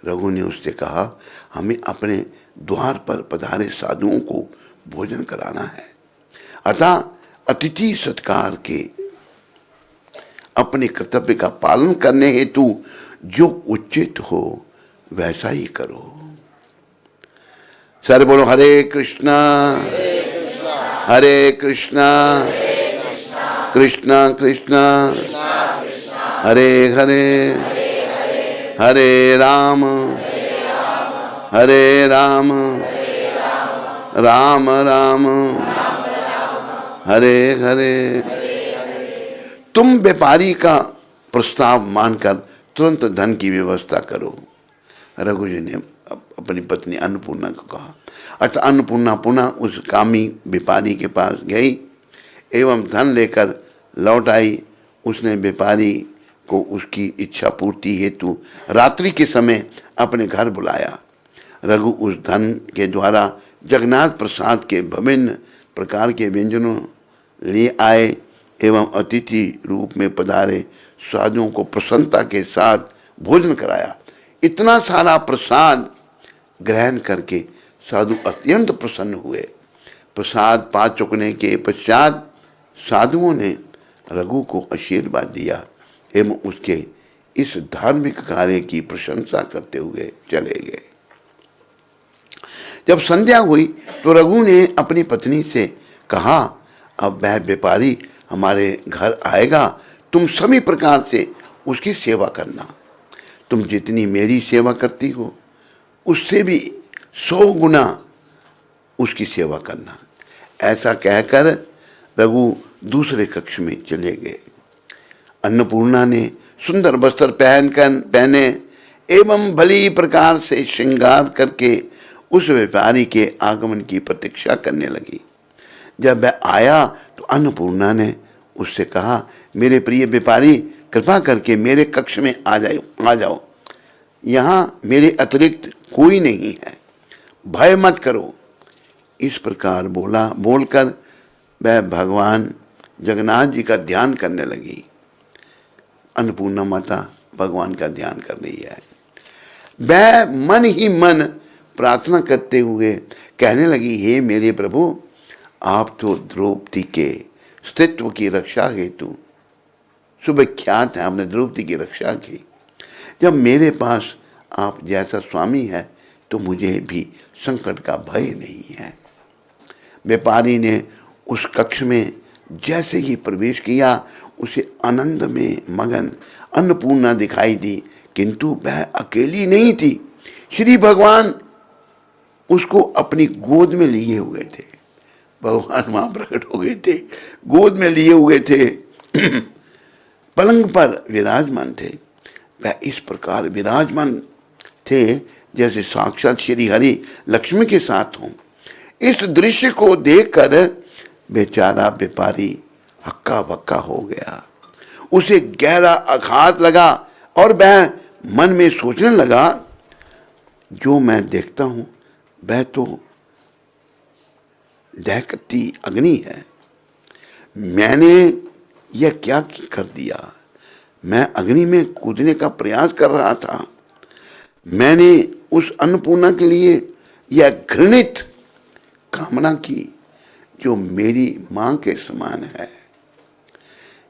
रघु ने उससे कहा, हमें अपने द्वार पर पधारे साधुओं को भोजन कराना है। अतः अतिथि सत्कार के अपने कर्तव्य का पालन करने हेतु जो उचित हो वैसा ही करो। सर बोलो हरे कृष्णा हरे कृष्णा कृष्णा कृष्णा हरे हरे हरे राम राम राम हरे हरे। तुम व्यापारी का प्रस्ताव मानकर तुरंत धन की व्यवस्था करो। रघु जी ने अपनी पत्नी अन्नपूर्णा को कहा। अतः अन्नपूर्णा पुनः उस कामी व्यापारी के पास गई एवं धन लेकर लौट आई। उसने व्यापारी को उसकी इच्छा पूर्ति हेतु रात्रि के समय अपने घर बुलाया। रघु उस धन के द्वारा जगन्नाथ प्रसाद के विभिन्न प्रकार के व्यंजनों ले आए एवं अतिथि रूप में पधारे साधुओं को प्रसन्नता के साथ भोजन कराया। इतना सारा प्रसाद ग्रहण करके साधु अत्यंत प्रसन्न हुए। प्रसाद पा चुकने के पश्चात साधुओं ने रघु को आशीर्वाद दिया एवं उसके इस धार्मिक कार्य की प्रशंसा करते हुए चले गए। जब संध्या हुई तो रघु ने अपनी पत्नी से कहा, अब वह व्यापारी हमारे घर आएगा, तुम सभी प्रकार से उसकी सेवा करना। तुम जितनी मेरी सेवा करती हो उससे भी 100 गुना उसकी सेवा करना। ऐसा कहकर रघु दूसरे कक्ष में चले गए। अन्नपूर्णा ने सुंदर वस्त्र पहने एवं भली प्रकार से श्रृंगार करके उस व्यापारी के आगमन की प्रतीक्षा करने लगी। जब वह आया तो अन्नपूर्णा ने उससे कहा, मेरे प्रिय व्यापारी, कृपा करके मेरे कक्ष में आ जाओ। यहाँ मेरे अतिरिक्त कोई नहीं है, भय मत करो। इस प्रकार बोलकर वह भगवान जगन्नाथ जी का ध्यान करने लगी। अन्नपूर्णा माता भगवान का ध्यान कर रही है। वह मन ही मन प्रार्थना करते हुए कहने लगी, हे मेरे प्रभु, आप तो द्रौपदी के अस्तित्व की रक्षा हेतु सुविख्यात है। आपने द्रौपदी की रक्षा की। जब मेरे पास आप जैसा स्वामी है तो मुझे भी संकट का भय नहीं है। व्यापारी ने उस कक्ष में जैसे ही प्रवेश किया उसे आनंद में मगन अन्नपूर्णा दिखाई दी, किंतु वह अकेली नहीं थी। श्री भगवान उसको अपनी गोद में लिए हुए थे। भगवान वहां प्रकट हो गए थे, गोद में लिए हुए थे, पलंग पर विराजमान थे। वह इस प्रकार विराजमान थे जैसे साक्षात श्री हरि लक्ष्मी के साथ हों। इस दृश्य को देखकर बेचारा व्यापारी हक्का बक्का हो गया। उसे गहरा आघात लगा और वह मन में सोचने लगा, जो मैं देखता हूं वह तो दहकती अग्नि है। मैंने यह क्या कर दिया? मैं अग्नि में कूदने का प्रयास कर रहा था। मैंने उस अन्नपूर्णा के लिए यह घृणित कामना की जो मेरी मां के समान है।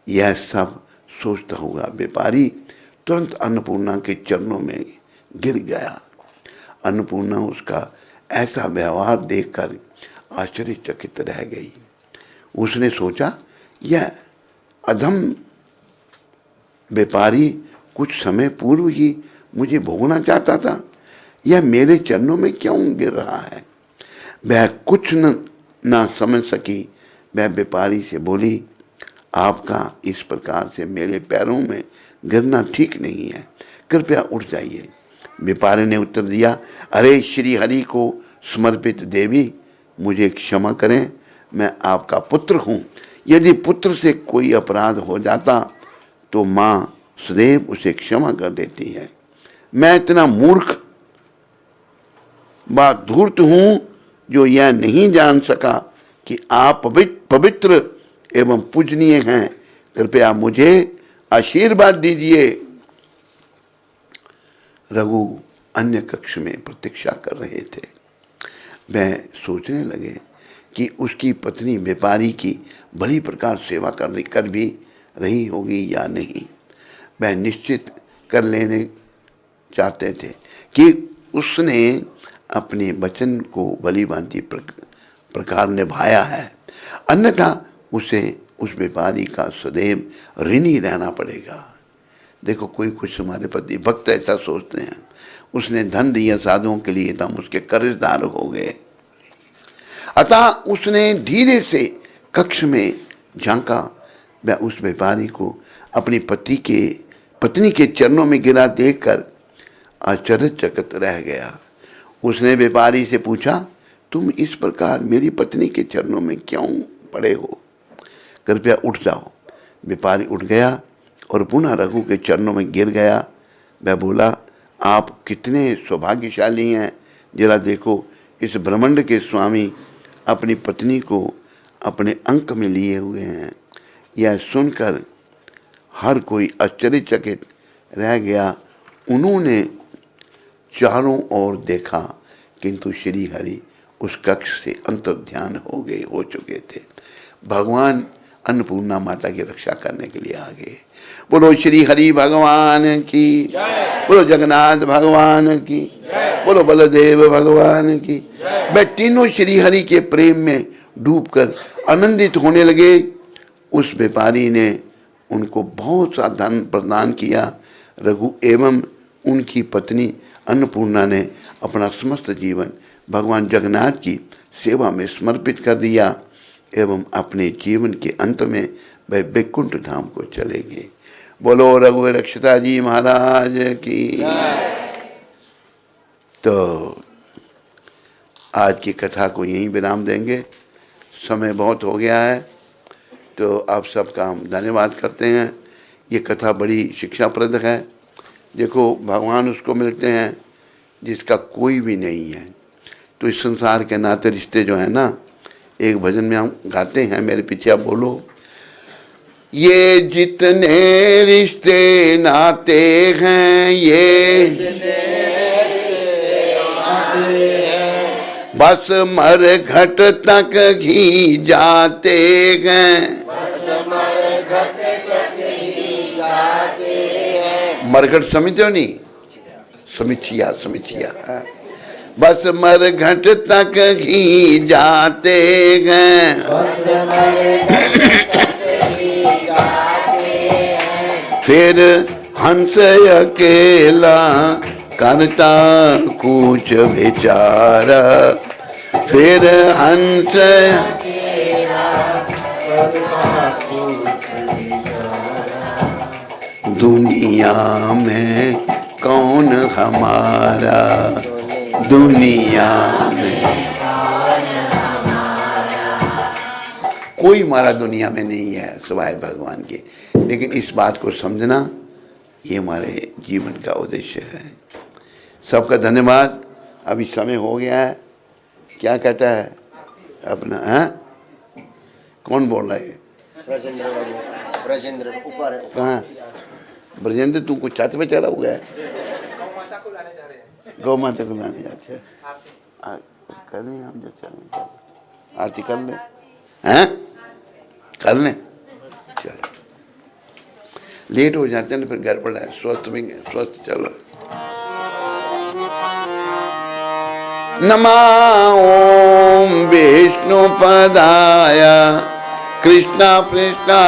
यह सब सोचता हुआ व्यापारी तुरंत अन्नपूर्णा के चरणों में गिर गया। अन्नपूर्णा उसका ऐसा व्यवहार देखकर आश्चर्यचकित रह गई। उसने सोचा, यह अधम व्यापारी कुछ समय पूर्व ही मुझे भोगना चाहता था, यह मेरे चरणों में क्यों गिर रहा है? वह कुछ न समझ सकी। वह व्यापारी से बोली, आपका इस प्रकार से मेरे पैरों में गिरना ठीक नहीं है, कृपया उठ जाइए। व्यापारी ने उत्तर दिया, अरे श्री हरि को समर्पित देवी, मुझे क्षमा करें, मैं आपका पुत्र हूँ। यदि पुत्र से कोई अपराध हो जाता तो माँ सदैव उसे क्षमा कर देती है। मैं इतना मूर्ख व धूर्त हूँ जो यह नहीं जान सका कि आप पवित्र एवं पूजनीय हैं। कृपया मुझे आशीर्वाद दीजिए। रघु अन्य कक्ष में प्रतीक्षा कर रहे थे। वह सोचने लगे कि उसकी पत्नी व्यापारी की बड़ी प्रकार सेवा कर भी रही होगी या नहीं। वह निश्चित कर लेने चाहते थे कि उसने अपने वचन को भली भांति प्रकार निभाया है, अन्यथा उसे उस व्यापारी का सदैव ऋणी रहना पड़ेगा। देखो, कोई कुछ हमारे प्रति भक्त ऐसा सोचते हैं, उसने धन दिया साधुओं के लिए तो हम उसके कर्जदार हो गए। अतः उसने धीरे से कक्ष में झांका। वह उस व्यापारी को अपनी पत्नी के चरणों में गिरा देखकर आश्चर्यचकित रह गया। उसने व्यापारी से पूछा, तुम इस प्रकार मेरी पत्नी के चरणों में क्यों पड़े हो? कृपया उठ जाओ। व्यापारी उठ गया और पुनः रघु के चरणों में गिर गया। वह बोला, आप कितने सौभाग्यशाली हैं, जरा देखो, इस ब्रह्मांड के स्वामी अपनी पत्नी को अपने अंक में लिए हुए हैं। यह सुनकर हर कोई आश्चर्यचकित रह गया। उन्होंने चारों ओर देखा, किंतु श्री हरि उस कक्ष से अंतर्ध्यान हो चुके थे। भगवान अन्नपूर्णा माता की रक्षा करने के लिए आ गए। बोलो श्री हरि भगवान की, बोलो जगन्नाथ भगवान की, बोलो बलदेव भगवान की। वे तीनों श्री हरि के प्रेम में डूबकर आनंदित होने लगे। उस व्यापारी ने उनको बहुत सा धन प्रदान किया। रघु एवं उनकी पत्नी अन्नपूर्णा ने अपना समस्त जीवन भगवान जगन्नाथ की सेवा में समर्पित कर दिया एवं अपने जीवन के अंत में वह वैकुंठ धाम को चले गए। बोलो रघु रक्षिता जी महाराज की। तो आज की कथा को यहीं विराम देंगे, समय बहुत हो गया है। तो आप सबका हम धन्यवाद करते हैं। ये कथा बड़ी शिक्षाप्रद है। देखो, भगवान उसको मिलते हैं जिसका कोई भी नहीं है। तो इस संसार के नाते रिश्ते जो है ना, एक भजन में हम गाते हैं, मेरे पीछे आप बोलो, ये जितने रिश्ते नाते हैं, ये बस मर घट तक ही जाते हैं। मरघट समझते हो नहीं? समीचिया बस मर घट तक ही जाते हैं। फिर हंस अकेला करता कुछ बेचारा, फिर हंस दुनिया में कौन हमारा, दुनिया में कोई हमारा दुनिया में नहीं है सिवाय भगवान के। लेकिन इस बात को समझना ये हमारे जीवन का उद्देश्य है। सबका धन्यवाद। अभी समय हो गया है। क्या कहता है अपना? है कौन बोल रहा है? ब्रजेंद्र ऊपर कहाँ? ब्रजेंद्र, तू कुछ छत पे चढ़ा हुआ है? गौ माता को लाने जाते हैं। कर लें हम, जो चलें आरती कर लें, हैं कर लें। चलो, लेट हो जाते हैं ना फिर गड़बड़ है। स्वस्थ भी स्वस्थ चलो। नमः ओम विष्णु पदाय कृष्णा कृष्णा